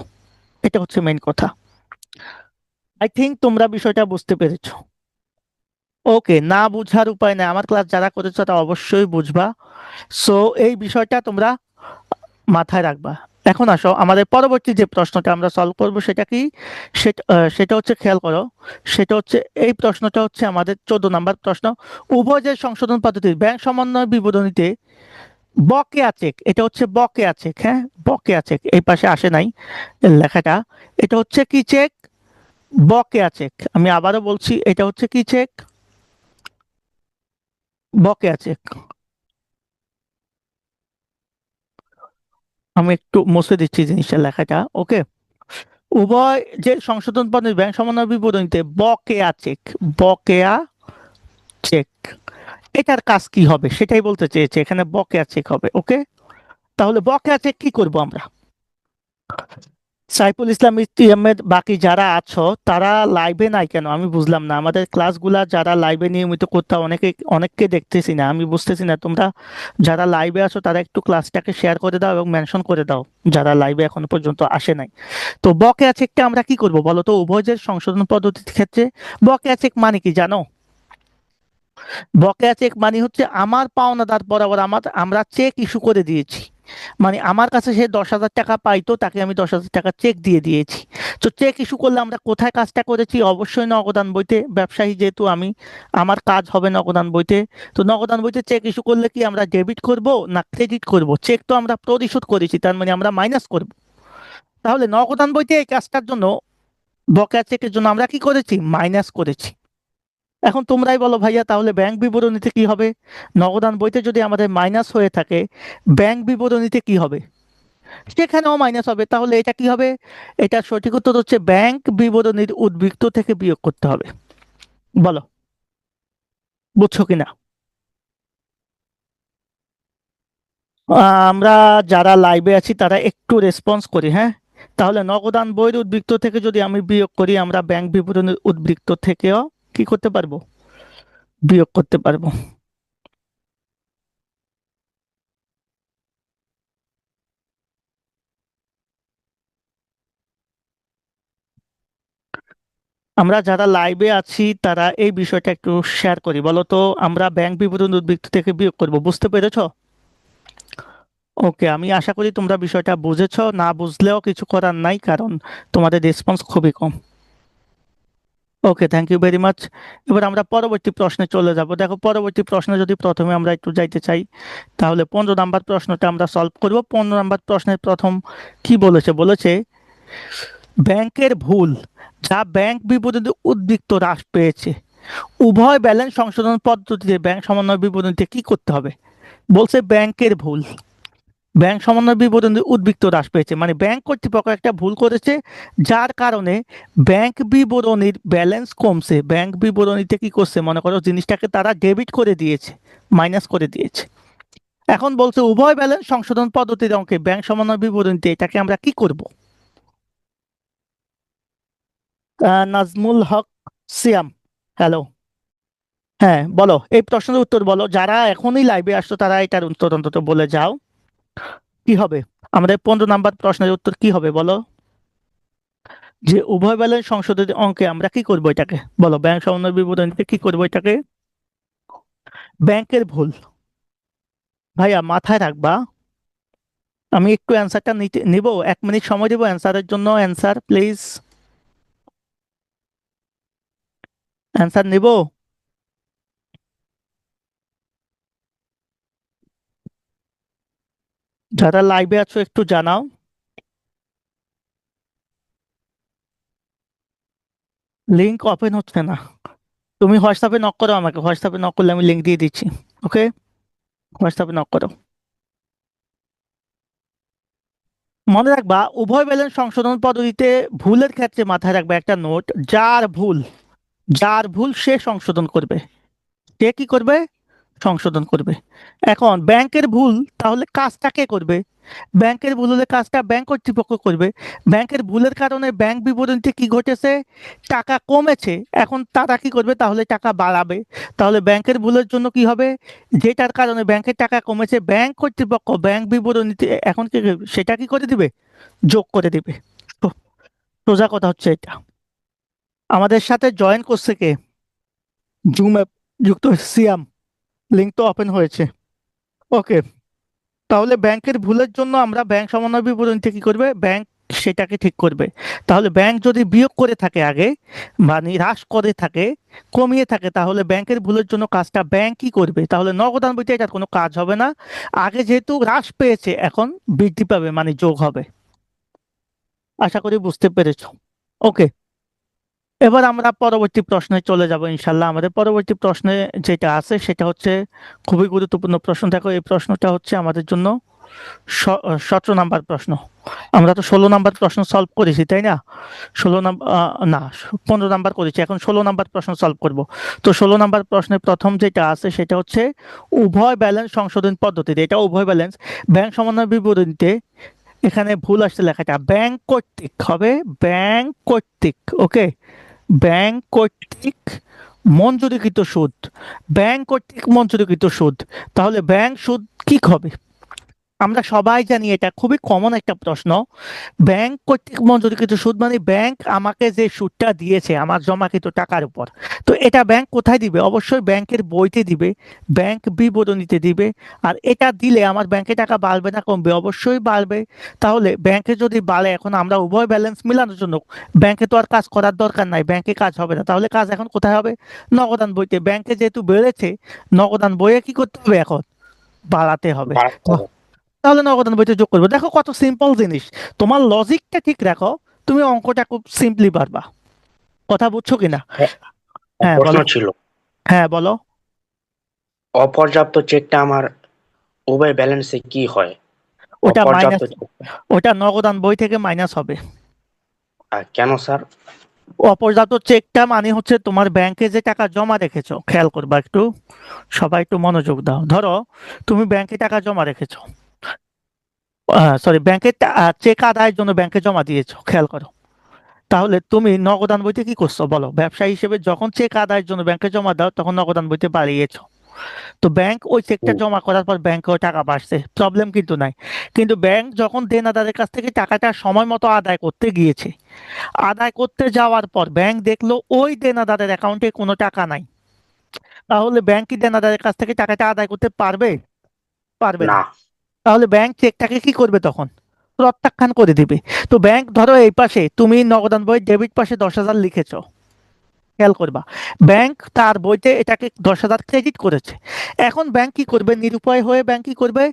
এটা হচ্ছে মেইন কথা। আই থিঙ্ক তোমরা বিষয়টা বুঝতে পেরেছো। ওকে, না বুঝার উপায় নেই, আমার ক্লাস যারা করেছো তারা অবশ্যই বুঝবা। সো এই বিষয়টা তোমরা মাথায় রাখবা। এখন আসো, আমাদের পরবর্তী যে প্রশ্নটা আমরা সলভ করব সেটা কি, সেটা হচ্ছে, খেয়াল করো, সেটা হচ্ছে এই প্রশ্নটা হচ্ছে আমাদের 14 নম্বর প্রশ্ন। উভয় যে সংশোধন পদ্ধতির ব্যাংক সমন্বয় বিবরণীতে বকেয়া চেক, এটা হচ্ছে বকেয়া চেক, হ্যাঁ বকেয়া চেক, এই পাশে আসে নাই লেখাটা। এটা হচ্ছে কি চেক, বকেয়া চেক। আমি আবারও বলছি, এটা হচ্ছে কি চেক, বকেয়া চেক। আমি একটু মুছে দিচ্ছি জিনিসটা, লেখাটা, ওকে। উভয় যে সংশোধন পদ্ধতির ব্যাংক সমন্বয় বিবরণীতে বকেয়া চেক, বকেয়া চেক, এটার কাজ কি হবে সেটাই বলতে চেয়েছে এখানে, বকেয়া চেক হবে, ওকে। তাহলে বকেয়া চেক কি করব আমরা। সাইফুল ইসলাম ইসলামের বাকি যারা আছো তারা লাইভে নাই কেন, আমি বুঝলাম না। আমাদের ক্লাসগুলা যারা লাইভে নিয়মিত করতে হয়, অনেককে দেখতেছি না, আমি বুঝতেছি না। তোমরা যারা লাইভে আছো তারা একটু ক্লাসটাকে শেয়ার করে দাও এবং মেনশন করে দাও যারা লাইভে এখনো পর্যন্ত আসে নাই। তো বকেয়া চেকটা আমরা কি করব বলো তো, উভয়ের সংশোধন পদ্ধতির ক্ষেত্রে বকেয়া চেক মানে কি জানো? বকেয়া চেক মানে হচ্ছে আমার পাওনাদার বরাবর আমরা চেক ইস্যু করে দিয়েছি। মানে আমার কাছে সে 10,000 টাকা পাইতো, তাকে আমি 10,000 টাকা চেক দিয়ে দিয়েছি। তো চেক ইস্যু করলে আমরা কোথায় কাজটা করেছি, অবশ্যই নগদান বইতে। ব্যবসায়ী যেহেতু আমি, আমার কাজ হবে নগদান বইতে। তো নগদান বইতে চেক ইস্যু করলে কি আমরা ডেবিট করব না ক্রেডিট করব? চেক তো আমরা পরিশোধ করেছি, তার মানে আমরা মাইনাস করব। তাহলে নগদান বইতে এই কাজটার জন্য, বকেয়া চেকের জন্য আমরা কি করেছি, মাইনাস করেছি। এখন তোমরাই বলো ভাইয়া, তাহলে ব্যাংক বিবরণীতে কি হবে? নগদান বইতে যদি আমাদের মাইনাস হয়ে থাকে, ব্যাংক বিবরণীতে কি হবে? সেখানেও মাইনাস হবে। তাহলে এটা কি হবে? এটা সঠিক উত্তর হচ্ছে ব্যাংক বিবরণীর উদ্বৃত্ত থেকে বিয়োগ করতে হবে। বলো, বুঝছো কিনা? আমরা যারা লাইভে আছি তারা একটু রেসপন্স করি, হ্যাঁ। তাহলে নগদান বইয়ের উদ্বৃত্ত থেকে যদি আমি বিয়োগ করি, আমরা ব্যাংক বিবরণীর উদ্বৃত্ত থেকেও কি করতে পারবো, বিয়োগ করতে পারবো। আমরা যারা লাইভে আছি তারা এই বিষয়টা একটু শেয়ার করি, বলো তো আমরা ব্যাংক বিবরণ উদ্বৃত্ত থেকে বিয়োগ করব, বুঝতে পেরেছো? ওকে, আমি আশা করি তোমরা বিষয়টা বুঝেছো। না বুঝলেও কিছু করার নাই, কারণ তোমাদের রেসপন্স খুবই কম। ওকে, থ্যাংক ইউ ভেরি মাচ। এবার আমরা পরবর্তী প্রশ্নে চলে যাব। দেখো, পরবর্তী প্রশ্নে যদি প্রথমে আমরা একটু যাইতে চাই, তাহলে 15 নম্বর প্রশ্নটা আমরা সলভ করব। 15 নম্বর প্রশ্নের প্রথম কি বলেছে, বলেছে ব্যাংকের ভুল যা ব্যাংক বিবরণী উদ্বৃত্ত হ্রাস পেয়েছে, উভয় ব্যালেন্স সংশোধন পদ্ধতিতে ব্যাংক সমন্বয় বিবরণীতে কি করতে হবে। বলছে ব্যাংকের ভুল, ব্যাংক সমন্বয় বিবরণী উদ্বৃত্ত হ্রাস পেয়েছে, মানে ব্যাংক কর্তৃপক্ষ একটা ভুল করেছে, যার কারণে ব্যাংক বিবরণীর ব্যালেন্স কমছে। ব্যাংক বিবরণীতে কি করছে, মনে করো জিনিসটাকে তারা ডেবিট করে দিয়েছে, মাইনাস করে দিয়েছে। এখন বলছে উভয় ব্যালেন্স সংশোধন পদ্ধতির অঙ্কে ব্যাংক সমন্বয় বিবরণীতে এটাকে আমরা কি করব। নাজমুল হক সিয়াম, হ্যালো। হ্যাঁ বলো, এই প্রশ্নের উত্তর বলো, যারা এখনই লাইভে আসছো তারা এটার উত্তর অন্তত বলে যাও, কি হবে আমাদের 15 নম্বর প্রশ্নের উত্তর কি হবে বলো। যে উভয় ব্যালেন্স সংশোধিত অঙ্কে আমরা কি করবো এটাকে, বলো ব্যাংক সমন্বয় বিবরণীতে কি করবো এটাকে, ব্যাংকের ভুল। ভাইয়া মাথায় রাখবা, আমি একটু অ্যান্সারটা নিব, 1 মিনিট সময় দিব অ্যান্সারের জন্য। অ্যান্সার প্লিজ, অ্যান্সার নিব। যারা লাইভে আছো একটু জানাও। লিংক ওপেন হচ্ছে না। তুমি হোয়াটসঅ্যাপে নক করো আমাকে, হোয়াটসঅ্যাপে নক করলে আমি লিংক দিয়ে দিচ্ছি। ওকে, হোয়াটসঅ্যাপে নক করো। মনে রাখবা, উভয় ব্যালেন্স সংশোধন পদ্ধতিতে ভুলের ক্ষেত্রে মাথায় রাখবা একটা নোট, যার ভুল, যার ভুল সে সংশোধন করবে। সে কি করবে, সংশোধন করবে। এখন ব্যাংকের ভুল, তাহলে কাজটা কে করবে? ব্যাংকের ভুল হলে কাজটা ব্যাংক কর্তৃপক্ষ করবে। ব্যাংকের ভুলের কারণে ব্যাংক বিবরণীতে কি ঘটেছে? টাকা কমেছে, এখন তারা কি করবে? তাহলে টাকা বাড়াবে। তাহলে ব্যাংকের ভুলের জন্য কি হবে? যেটার কারণে ব্যাংকের টাকা কমেছে, ব্যাংক কর্তৃপক্ষ ব্যাংক বিবরণীতে এখন কি করবে? সেটা কি করে দিবে? যোগ করে দিবে। তো সোজা কথা হচ্ছে এটা। আমাদের সাথে জয়েন করছে কে? জুম অ্যাপ যুক্ত হয়েছে, সিয়াম, লিঙ্ক তো ওপেন হয়েছে। ওকে, তাহলে ব্যাংকের ভুলের জন্য আমরা ব্যাংক সমন্বয় বিবরণীতে কি করবে? ব্যাংক সেটাকে ঠিক করবে। তাহলে ব্যাংক যদি বিয়োগ করে থাকে আগে, মানে হ্রাস করে থাকে, কমিয়ে থাকে, তাহলে ব্যাংকের ভুলের জন্য কাজটা ব্যাংক কি করবে? তাহলে নগদান বইতে এটার কোনো কাজ হবে না। আগে যেহেতু হ্রাস পেয়েছে, এখন বৃদ্ধি পাবে, মানে যোগ হবে। আশা করি বুঝতে পেরেছো। ওকে, এবার আমরা পরবর্তী প্রশ্নে চলে যাব ইনশাল্লাহ। আমাদের পরবর্তী প্রশ্নে যেটা আছে সেটা হচ্ছে খুবই গুরুত্বপূর্ণ প্রশ্ন। দেখো, এই প্রশ্নটা হচ্ছে আমাদের জন্য 17 নাম্বার প্রশ্ন। আমরা তো 16 নাম্বার প্রশ্ন সলভ করেছি, তাই না? 16 নাম্বার, না, 15 নাম্বার করেছি, এখন 16 নাম্বার প্রশ্ন সলভ করব। তো 16 নাম্বার প্রশ্নের প্রথম যেটা আছে সেটা হচ্ছে উভয় ব্যালেন্স সংশোধন পদ্ধতিতে, এটা উভয় ব্যালেন্স ব্যাংক সমন্বয় বিবরণীতে এখানে ভুল আসছে, লেখাটা ব্যাংক কর্তৃক হবে, ব্যাংক কর্তৃক। ওকে, ব্যাংক কর্তৃক মঞ্জুরিকৃত সুদ, ব্যাংক কর্তৃক মঞ্জুরিকৃত সুদ। তাহলে ব্যাংক সুদ কি হবে? আমরা সবাই জানি এটা খুবই কমন একটা প্রশ্ন। ব্যাংক কর্তৃক মঞ্জুরিকৃত সুদ মানে ব্যাংক আমাকে যে সুদটা দিয়েছে আমার জমাকৃত টাকার উপর, তো এটা ব্যাংক কোথায় দিবে? অবশ্যই ব্যাংকের বইতে দিবে, ব্যাংক বিবরণীতে দিবে। আর এটা দিলে আমার ব্যাংকে টাকা বাড়বে না কমবে? অবশ্যই বাড়বে। তাহলে ব্যাংকে যদি বাড়ে, এখন আমরা উভয় ব্যালেন্স মিলানোর জন্য ব্যাংকে তো আর কাজ করার দরকার নাই, ব্যাংকে কাজ হবে না, তাহলে কাজ এখন কোথায় হবে? নগদান বইতে। ব্যাংকে যেহেতু বেড়েছে, নগদান বইয়ে কি করতে হবে? এখন বাড়াতে হবে। বাড়াতে হবে। তাহলে নগদান বইতে যোগ করবে। দেখো কত সিম্পল জিনিস। তোমার লজিকটা ঠিক রাখো, তুমি অঙ্কটা খুব সিম্পলি পারবা। কথা বুঝছো কিনা? হ্যাঁ, হ্যাঁ প্রশ্ন বলো। ছিল, হ্যাঁ বলো। অপর্যাপ্ত চেকটা আমার উভয় ব্যালেন্সে কি হয়? ওটা অপর্যাপ্ত মাইনাস, চেকটা ওটা নগদান বই থেকে মাইনাস হবে। কেন স্যার? অপর্যাপ্ত চেকটা মানে হচ্ছে তোমার ব্যাংকে যে টাকা জমা রেখেছো, খেয়াল করবা একটু, সবাই একটু মনোযোগ দাও। ধরো তুমি ব্যাংকে টাকা জমা রেখেছো, সরি, ব্যাংকে চেক আদায়ের জন্য ব্যাংকে জমা দিয়েছো, খেয়াল করো। তাহলে তুমি নগদান বইতে কি করছো বলো? ব্যবসায়ী হিসেবে যখন চেক আদায়ের জন্য ব্যাংকে জমা দাও, তখন নগদান বইতে বাড়িয়েছো। তো ব্যাংক ওই চেকটা হুম, জমা করার পর ব্যাংকেও টাকা বাড়ছে, প্রবলেম কিন্তু নাই। কিন্তু ব্যাংক যখন দেনাদারের কাছ থেকে টাকাটা সময় মতো আদায় করতে গিয়েছে, আদায় করতে যাওয়ার পর ব্যাংক দেখলো ওই দেনাদারের অ্যাকাউন্টে কোনো টাকা নাই, তাহলে ব্যাংক কি দেনাদারের কাছ থেকে টাকাটা আদায় করতে পারবে? পারবে না। না। তাহলে ব্যাংক চেকটাকে কি করবে তখন? প্রত্যাখ্যান করে দিবে। তো ব্যাংক, ধরো এই পাশে তুমি নগদান বই ডেবিট পাশে 10,000 লিখেছো, খেয়াল করবা, ব্যাংক তার বইতে এটাকে 10,000 ক্রেডিট করেছে। এখন ব্যাংক কি করবে? নিরুপায় হয়ে ব্যাংক কি করবে?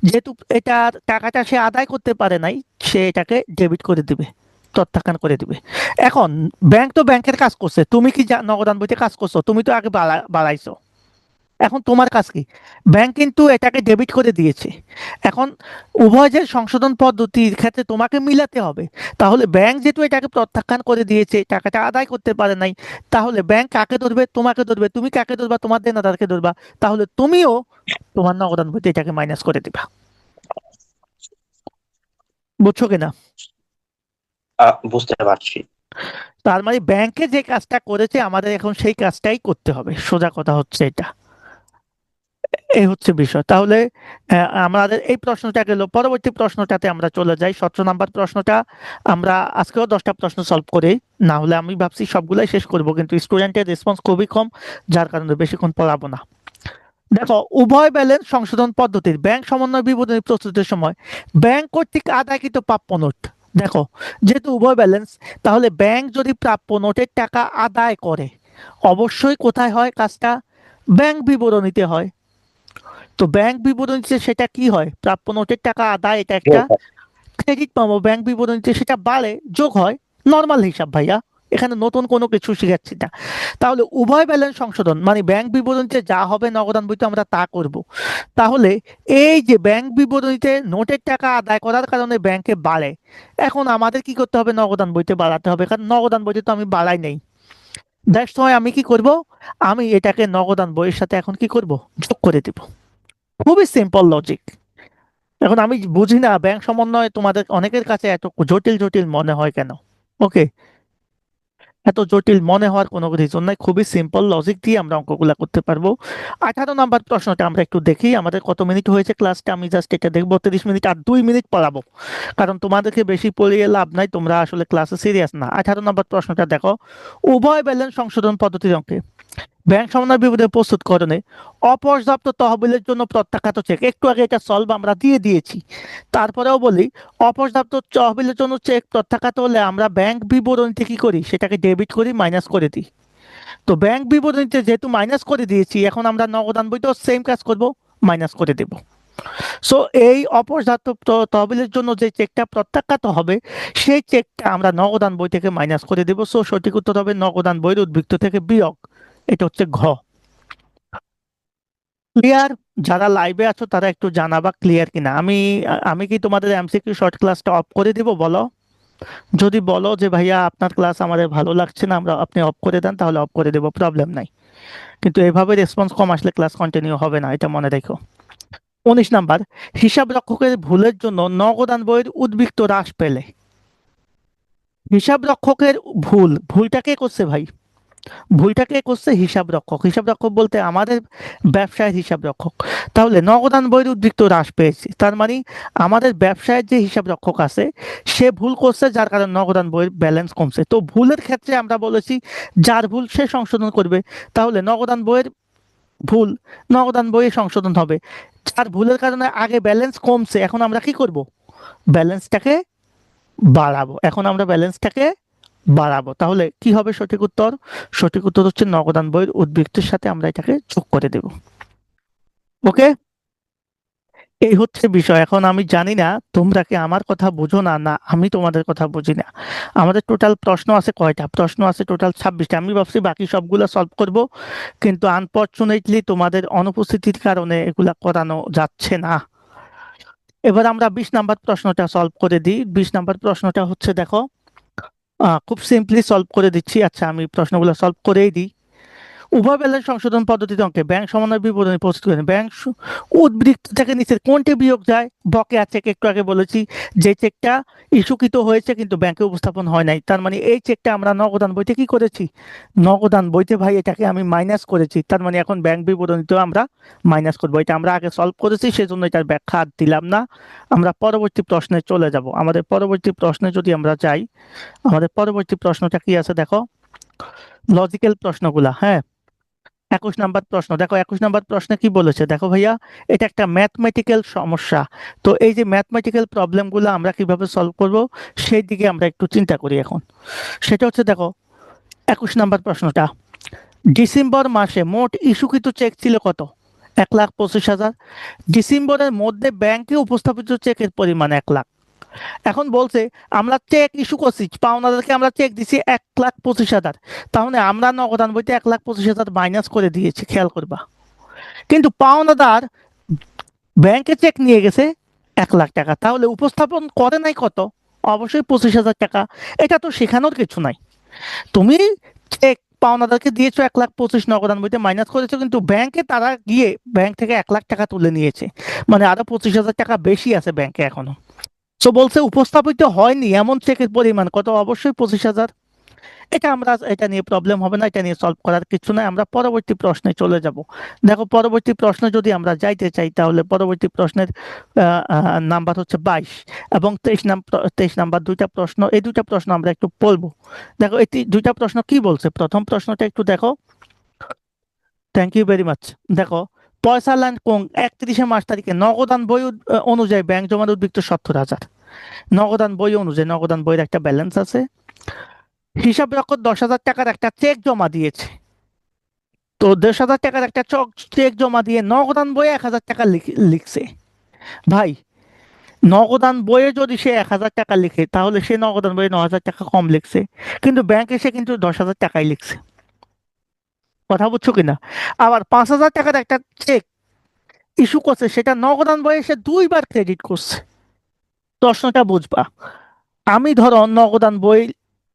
যেহেতু এটার টাকাটা সে আদায় করতে পারে নাই, সে এটাকে ডেবিট করে দিবে, প্রত্যাখ্যান করে দিবে। এখন ব্যাংক তো ব্যাংকের কাজ করছে, তুমি কি নগদান বইতে কাজ করছো? তুমি তো আগে বাড়াইছো, এখন তোমার কাজ কি? ব্যাংক কিন্তু এটাকে ডেবিট করে দিয়েছে। এখন উভয় যে সংশোধন পদ্ধতির ক্ষেত্রে তোমাকে মিলাতে হবে। তাহলে ব্যাংক যেহেতু এটাকে প্রত্যাখ্যান করে দিয়েছে, টাকাটা আদায় করতে পারে নাই, তাহলে ব্যাংক কাকে ধরবে? তোমাকে ধরবে। তুমি কাকে ধরবা? তোমার দেনাদারকে ধরবা। তাহলে তুমিও তোমার নগদান বইতে এটাকে মাইনাস করে দিবা। বুঝছো কিনা? বুঝতে পারছি। তার মানে ব্যাংকে যে কাজটা করেছে, আমাদের এখন সেই কাজটাই করতে হবে। সোজা কথা হচ্ছে এটা। এই হচ্ছে বিষয়। তাহলে আমাদের এই প্রশ্নটা গেল। পরবর্তী প্রশ্নটাতে আমরা চলে যাই, 17 নাম্বার প্রশ্নটা। আমরা আজকেও 10টা প্রশ্ন সলভ করি, না হলে আমি ভাবছি সবগুলাই শেষ করব, কিন্তু স্টুডেন্টের রেসপন্স খুবই কম, যার কারণে বেশিক্ষণ পড়াবো না। দেখো, উভয় ব্যালেন্স সংশোধন পদ্ধতির ব্যাংক সমন্বয় বিবরণী প্রস্তুতের সময় ব্যাংক কর্তৃক আদায়কৃত প্রাপ্য নোট। দেখো, যেহেতু উভয় ব্যালেন্স, তাহলে ব্যাংক যদি প্রাপ্য নোটের টাকা আদায় করে, অবশ্যই কোথায় হয় কাজটা? ব্যাংক বিবরণীতে হয়। তো ব্যাংক বিবরণীতে সেটা কি হয়? প্রাপ্য নোটের টাকা আদায়, এটা একটা যোগ হয়। ক্রেডিট পাবো। ব্যাংক বিবরণীতে সেটা বাড়ে, যোগ হয়, নর্মাল হিসাব ভাইয়া, এখানে নতুন কোনো কিছু শিখাচ্ছি না। তাহলে উভয় ব্যালেন্স সংশোধন মানে ব্যাংক বিবরণীতে যা হবে নগদান বইতে আমরা তা করব। তাহলে এই যে ব্যাংক বিবরণীতে নোটের টাকা আদায় করার কারণে ব্যাংকে বাড়ে, এখন আমাদের কি করতে হবে? নগদান বইতে বাড়াতে হবে, কারণ নগদান বইতে তো আমি বাড়াই নেই। দ্যাটস ওয়াই আমি কি করব, আমি এটাকে নগদান বইয়ের সাথে এখন কি করব, যোগ করে দেব। খুবই সিম্পল লজিক। এখন আমি বুঝি না ব্যাংক সমন্বয় তোমাদের অনেকের কাছে এত জটিল জটিল মনে হয় কেন। ওকে, এত জটিল মনে হওয়ার কোনো রিজন নাই, খুবই সিম্পল লজিক দিয়ে আমরা অঙ্কগুলা করতে পারবো। 18 নাম্বার প্রশ্নটা আমরা একটু দেখি, আমাদের কত মিনিট হয়েছে ক্লাসটা, আমি জাস্ট এটা দেখবো। 30 মিনিট আর 2 মিনিট পড়াবো, কারণ তোমাদেরকে বেশি পড়িয়ে লাভ নাই, তোমরা আসলে ক্লাসে সিরিয়াস না। 18 নম্বর প্রশ্নটা দেখো, উভয় ব্যালেন্স সংশোধন পদ্ধতির অঙ্কে ব্যাংক সমন্বয় বিবরণী প্রস্তুতকরণে অপর্যাপ্ত তহবিলের জন্য প্রত্যাখ্যাত চেক, একটু আগে এটা সলভ আমরা দিয়ে দিয়েছি, তারপরেও বলি অপর্যাপ্ত তহবিলের জন্য চেক প্রত্যাখ্যাত হলে আমরা ব্যাংক বিবরণীতে কি করি, সেটাকে ডেবিট করি, মাইনাস করে দিই। তো ব্যাংক বিবরণীতে যেহেতু মাইনাস করে দিয়েছি, এখন আমরা নগদান বইতেও সেম কাজ করব, মাইনাস করে দেব। সো এই অপর্যাপ্ত তহবিলের জন্য যে চেকটা প্রত্যাখ্যাত হবে, সেই চেকটা আমরা নগদান বই থেকে মাইনাস করে দেব। সো সঠিক উত্তর হবে নগদান বইয়ের উদ্বৃত্ত থেকে বিয়োগ। এটা হচ্ছে ঘ। ক্লিয়ার? যারা লাইভে আছো তারা একটু জানাবা ক্লিয়ার কিনা। আমি কি তোমাদের এমসিকিউ শর্ট ক্লাসটা অফ করে দিব, বলো? যদি বলো যে ভাইয়া আপনার ক্লাস আমাদের ভালো লাগছে না, আপনি অফ করে দেন, তাহলে অফ করে দেবো, প্রবলেম নাই। কিন্তু এভাবে রেসপন্স কম আসলে ক্লাস কন্টিনিউ হবে না, এটা মনে রেখো। 19 নাম্বার, হিসাব রক্ষকের ভুলের জন্য নগদান বইয়ের উদ্বৃত্ত হ্রাস পেলে। হিসাব রক্ষকের ভুলটা কে করছে ভাই? ভুলটাকে করছে হিসাব রক্ষক। হিসাব রক্ষক বলতে আমাদের ব্যবসায়ের হিসাব রক্ষক। তাহলে নগদান বইয়ের উদ্বৃত্ত হ্রাস পেয়েছে, তার মানে আমাদের ব্যবসায়ের যে হিসাব রক্ষক আছে সে ভুল করছে, যার কারণে নগদান বইয়ের ব্যালেন্স কমছে। তো ভুলের ক্ষেত্রে আমরা বলেছি যার ভুল সে সংশোধন করবে, তাহলে নগদান বইয়ের ভুল নগদান বইয়ে সংশোধন হবে। যার ভুলের কারণে আগে ব্যালেন্স কমছে, এখন আমরা কি করব, ব্যালেন্সটাকে বাড়াবো। এখন আমরা ব্যালেন্সটাকে বাড়াবো, তাহলে কি হবে সঠিক উত্তর? সঠিক উত্তর হচ্ছে নগদান বইয়ের উদ্বৃত্তের সাথে আমরা এটাকে যোগ করে দেব। ওকে, এই হচ্ছে বিষয়। এখন আমি জানি না তোমরা কি আমার কথা বুঝো না, না আমি তোমাদের কথা বুঝি না। আমাদের টোটাল প্রশ্ন আছে কয়টা? প্রশ্ন আছে টোটাল 26টা। আমি ভাবছি বাকি সবগুলো সলভ করব, কিন্তু আনফরচুনেটলি তোমাদের অনুপস্থিতির কারণে এগুলা করানো যাচ্ছে না। এবার আমরা 20 নাম্বার প্রশ্নটা সলভ করে দিই। 20 নাম্বার প্রশ্নটা হচ্ছে দেখো, খুব সিম্পলি সলভ করে দিচ্ছি। আচ্ছা, আমি প্রশ্নগুলো সলভ করেই দিই। উভয় ব্যালেন্স সংশোধন পদ্ধতিতে অঙ্কে ব্যাংক সমন্বয় বিবরণী প্রস্তুত করেন। ব্যাংক উদ্বৃত্ত থেকে নিচের কোনটি বিয়োগ যায়? বকেয়া চেক, একটু আগে বলেছি যে চেকটা ইস্যুকৃত হয়েছে কিন্তু ব্যাংকে উপস্থাপন হয় নাই, তার মানে এই চেকটা আমরা নগদান বইতে কি করেছি, নগদান বইতে ভাই এটাকে আমি মাইনাস করেছি, তার মানে এখন ব্যাংক বিবরণীতেও আমরা মাইনাস করবো। এটা আমরা আগে সলভ করেছি, সেজন্য এটার ব্যাখ্যা আর দিলাম না। আমরা পরবর্তী প্রশ্নে চলে যাব। আমাদের পরবর্তী প্রশ্নে যদি আমরা যাই, আমাদের পরবর্তী প্রশ্নটা কি আছে দেখো, লজিক্যাল প্রশ্নগুলা। হ্যাঁ, 21 নাম্বার প্রশ্ন দেখো। 21 নাম্বার প্রশ্নে কি বলেছে দেখো ভাইয়া, এটা একটা ম্যাথমেটিক্যাল সমস্যা। তো এই যে ম্যাথমেটিক্যাল প্রবলেমগুলো আমরা কিভাবে সলভ করব, সেই দিকে আমরা একটু চিন্তা করি এখন। সেটা হচ্ছে দেখো 21 নাম্বার প্রশ্নটা, ডিসেম্বর মাসে মোট ইস্যুকৃত চেক ছিল কত? 1,25,000। ডিসেম্বরের মধ্যে ব্যাংকে উপস্থাপিত চেকের পরিমাণ 1,00,000। এখন বলছে আমরা চেক ইস্যু করছি, পাওনাদারকে আমরা চেক দিছি 1,25,000, তাহলে আমরা নগদান বইতে 1,25,000 মাইনাস করে দিয়েছি, খেয়াল করবা। কিন্তু পাওনাদার ব্যাংকে চেক নিয়ে গেছে 1,00,000 টাকা, তাহলে উপস্থাপন করে নাই কত? অবশ্যই 25,000 টাকা। এটা তো শেখানোর কিছু নাই। তুমি চেক পাওনাদারকে দিয়েছো 1,25,000, নগদান বইতে মাইনাস করেছো, কিন্তু ব্যাংকে তারা গিয়ে ব্যাংক থেকে 1,00,000 টাকা তুলে নিয়েছে, মানে আরো 25,000 টাকা বেশি আছে ব্যাংকে এখনো। সো বলছে উপস্থাপিত হয়নি এমন চেকের পরিমাণ কত? অবশ্যই 25,000। এটা নিয়ে প্রবলেম হবে না, এটা নিয়ে সলভ করার কিছু নাই। আমরা পরবর্তী প্রশ্নে চলে যাব। দেখো পরবর্তী প্রশ্নে যদি আমরা যাইতে চাই, তাহলে পরবর্তী প্রশ্নের নাম্বার হচ্ছে 22 এবং 23 নাম্বার দুইটা প্রশ্ন। এই দুইটা প্রশ্ন আমরা একটু বলবো। দেখো এই দুইটা প্রশ্ন কি বলছে, প্রথম প্রশ্নটা একটু দেখো। Thank you very much. দেখো, পয়সা লাইন কোং 31 মার্চ তারিখে নগদান বই অনুযায়ী ব্যাংক জমার উদ্বৃত্ত 70,000। নগদান বই অনুযায়ী, নগদান বইয়ের একটা ব্যালেন্স আছে, হিসাব রক্ষক 10,000 টাকার একটা চেক জমা দিয়েছে। তো 10,000 টাকার একটা চেক জমা দিয়ে নগদান বইয়ে 1,000 টাকা লিখছে। ভাই, নগদান বইয়ে যদি সে 1,000 টাকা লিখে, তাহলে সে নগদান বইয়ে 9,000 টাকা কম লিখছে, কিন্তু ব্যাংকে সে কিন্তু 10,000 টাকাই লিখছে। কথা বুঝছো কিনা? আবার 5,000 টাকার একটা চেক ইস্যু করছে, সেটা নগদান বইয়ে সে 2বার ক্রেডিট করছে। প্রশ্নটা বুঝবা। আমি ধরো নগদান বই,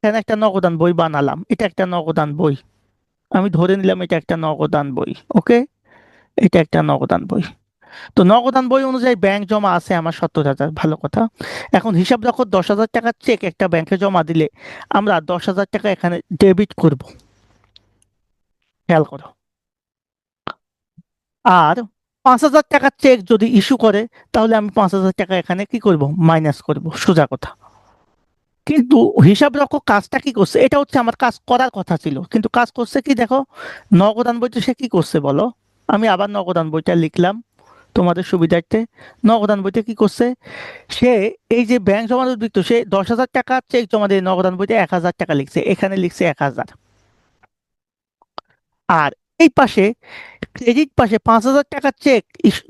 এখানে একটা নগদান বই বানালাম, এটা একটা নগদান বই। আমি ধরে নিলাম এটা একটা নগদান বই। ওকে, এটা একটা নগদান বই। তো নগদান বই অনুযায়ী ব্যাংক জমা আছে আমার 70,000, ভালো কথা। এখন হিসাব রাখো 10,000 টাকার চেক একটা ব্যাংকে জমা দিলে আমরা 10,000 টাকা এখানে ডেবিট করব, খেয়াল করো। আর 5,000 টাকার চেক যদি ইস্যু করে তাহলে আমি 5,000 টাকা এখানে কি করব, মাইনাস করব, সোজা কথা। কিন্তু হিসাব রক্ষক কাজটা কি করছে, এটা হচ্ছে আমার কাজ করার কথা ছিল, কিন্তু কাজ করছে কি দেখো, নগদান বইতে সে কি করছে বলো। আমি আবার নগদান বইটা লিখলাম তোমাদের সুবিধার্থে। নগদান বইতে কি করছে, সে এই যে ব্যাংক জমার উদ্বৃত্ত, সে 10,000 টাকা চেক জমা দিয়ে নগদান বইতে 1,000 টাকা লিখছে, এখানে লিখছে 1,000। আর এই পাশে ক্রেডিট পাশে 5,000 টাকার চেক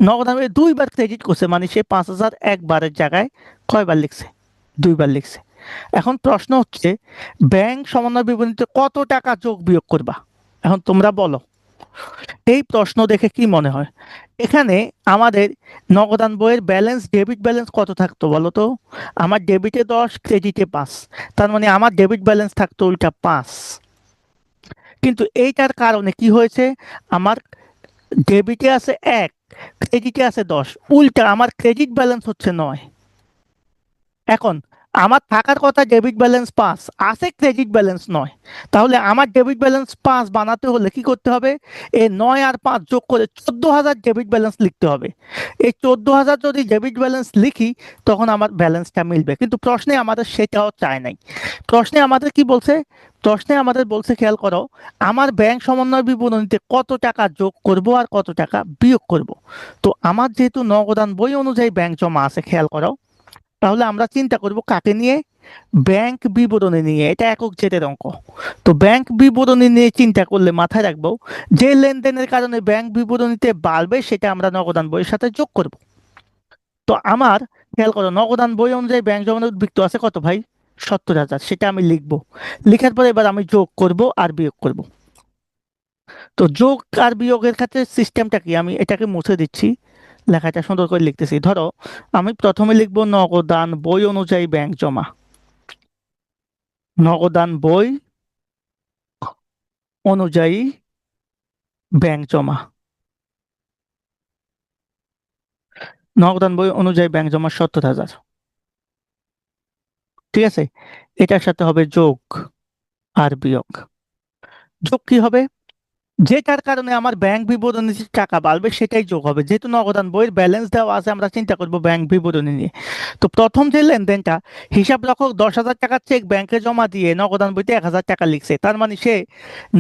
নগদান বইতে দুইবার ক্রেডিট করছে, মানে সে 5,000 একবারের জায়গায় কয়বার লিখছে, দুইবার লিখছে। এখন প্রশ্ন হচ্ছে ব্যাংক সমন্বয় বিবরণীতে কত টাকা যোগ বিয়োগ করবা। এখন তোমরা বলো, এই প্রশ্ন দেখে কি মনে হয় এখানে আমাদের নগদান বইয়ের ব্যালেন্স, ডেবিট ব্যালেন্স কত থাকতো বলো তো। আমার ডেবিটে 10, ক্রেডিটে 5, তার মানে আমার ডেবিট ব্যালেন্স থাকতো ওইটা 5। কিন্তু এইটার কারণে কি হয়েছে, আমার ডেবিটে আছে 1, ক্রেডিটে আছে 10, উল্টা আমার ক্রেডিট ব্যালেন্স হচ্ছে 9। এখন আমার থাকার কথা ডেবিট ব্যালেন্স 5, আছে ক্রেডিট ব্যালেন্স 9। তাহলে আমার ডেবিট ব্যালেন্স 5 বানাতে হলে কি করতে হবে, এই 9 আর 5 যোগ করে 14,000 ডেবিট ব্যালেন্স লিখতে হবে। এই 14,000 যদি ডেবিট ব্যালেন্স লিখি তখন আমার ব্যালেন্সটা মিলবে, কিন্তু প্রশ্নে আমাদের সেটাও চায় নাই। প্রশ্নে আমাদের কি বলছে, প্রশ্নে আমাদের বলছে খেয়াল করো, আমার ব্যাংক সমন্বয় বিবরণীতে কত টাকা যোগ করব আর কত টাকা বিয়োগ করব। তো আমার যেহেতু নগদান বই অনুযায়ী ব্যাংক জমা আছে, খেয়াল করো, তাহলে আমরা চিন্তা করব কাকে নিয়ে, ব্যাংক বিবরণী নিয়ে। এটা একক জেটের অঙ্ক। তো ব্যাংক বিবরণী নিয়ে চিন্তা করলে মাথায় রাখবো যে লেনদেনের কারণে ব্যাংক বিবরণীতে বাড়বে সেটা আমরা নগদান বইয়ের সাথে যোগ করব। তো আমার খেয়াল করো, নগদান বই অনুযায়ী ব্যাংক জমানো উদ্বৃত্ত আছে কত ভাই, 70,000, সেটা আমি লিখবো। লিখার পরে এবার আমি যোগ করব আর বিয়োগ করব। তো যোগ আর বিয়োগের ক্ষেত্রে সিস্টেমটা কি, আমি এটাকে মুছে দিচ্ছি, লেখাটা সুন্দর করে লিখতেছি। ধরো আমি প্রথমে লিখবো নগদান বই অনুযায়ী ব্যাংক জমা, নগদান বই অনুযায়ী ব্যাংক জমা, নগদান বই অনুযায়ী ব্যাংক জমা 70,000। ঠিক আছে, এটার সাথে হবে যোগ আর বিয়োগ। যোগ কি হবে, যেটার কারণে আমার ব্যাংক বিবরণীতে টাকা বাড়বে সেটাই যোগ হবে। যেহেতু নগদান বইয়ের ব্যালেন্স দেওয়া আছে, আমরা চিন্তা করব ব্যাংক বিবরণী নিয়ে। তো প্রথম যে লেনদেনটা, হিসাব রক্ষক 10,000 টাকার চেক ব্যাংকে জমা দিয়ে নগদান বইতে 1,000 টাকা লিখছে, তার মানে সে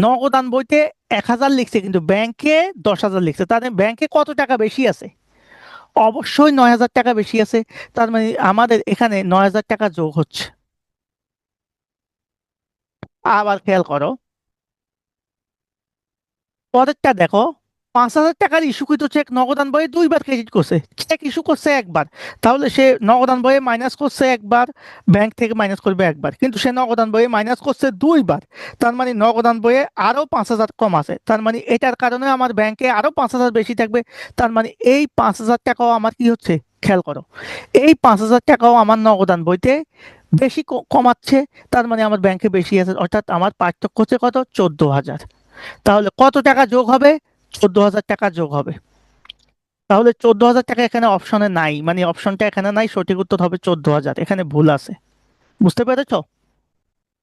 নগদান বইতে 1,000 লিখছে কিন্তু ব্যাংকে 10,000 লিখছে, তার মানে ব্যাংকে কত টাকা বেশি আছে, অবশ্যই 9,000 টাকা বেশি আছে। তার মানে আমাদের এখানে 9,000 টাকা যোগ হচ্ছে। আবার খেয়াল করো পরেরটা দেখো, 5,000 টাকার ইস্যুকৃত চেক নগদান বইয়ে দুইবার ক্রেডিট করছে, চেক ইস্যু করছে একবার, তাহলে সে নগদান বইয়ে মাইনাস করছে একবার, ব্যাংক থেকে মাইনাস করবে একবার, কিন্তু সে নগদান বইয়ে মাইনাস করছে দুইবার। তার মানে নগদান বইয়ে আরো 5,000 কম আছে, তার মানে এটার কারণে আমার ব্যাংকে আরো 5,000 বেশি থাকবে। তার মানে এই 5,000 টাকাও আমার কি হচ্ছে, খেয়াল করো, এই 5,000 টাকাও আমার নগদান বইতে বেশি কমাচ্ছে, তার মানে আমার ব্যাংকে বেশি আছে, অর্থাৎ আমার পার্থক্য হচ্ছে কত, 14,000। তাহলে কত টাকা যোগ হবে, 14,000 টাকা যোগ হবে। তাহলে 14,000 টাকা এখানে অপশনে নাই, মানে অপশনটা এখানে নাই, সঠিক উত্তর হবে 14,000। এখানে ভুল আছে, বুঝতে পেরেছো,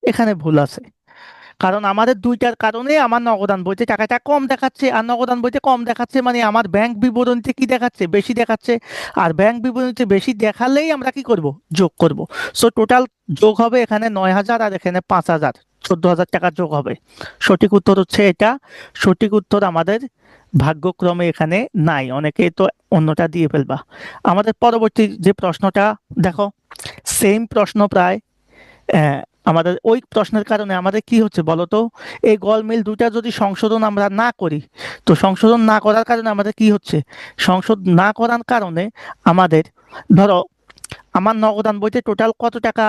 এখানে ভুল আছে। কারণ আমাদের দুইটার কারণে আমার নগদান বইতে টাকাটা কম দেখাচ্ছে, আর নগদান বইতে কম দেখাচ্ছে মানে আমার ব্যাংক বিবরণীতে কি দেখাচ্ছে, বেশি দেখাচ্ছে। আর ব্যাংক বিবরণীতে বেশি দেখালেই আমরা কি করব, যোগ করব। সো টোটাল যোগ হবে এখানে 9,000 আর এখানে 5,000, 14,000 টাকা যোগ হবে। সঠিক উত্তর হচ্ছে এটা। সঠিক উত্তর আমাদের ভাগ্যক্রমে এখানে নাই, অনেকে তো অন্যটা দিয়ে ফেলবা। আমাদের পরবর্তী যে প্রশ্নটা দেখো, সেম প্রশ্ন প্রায়। আহ, আমাদের ওই প্রশ্নের কারণে আমাদের কি হচ্ছে বলতো, এই গলমিল দুইটা যদি সংশোধন আমরা না করি, তো সংশোধন না করার কারণে আমাদের কি হচ্ছে, সংশোধন না করার কারণে আমাদের, ধরো আমার নগদান বইতে টোটাল কত টাকা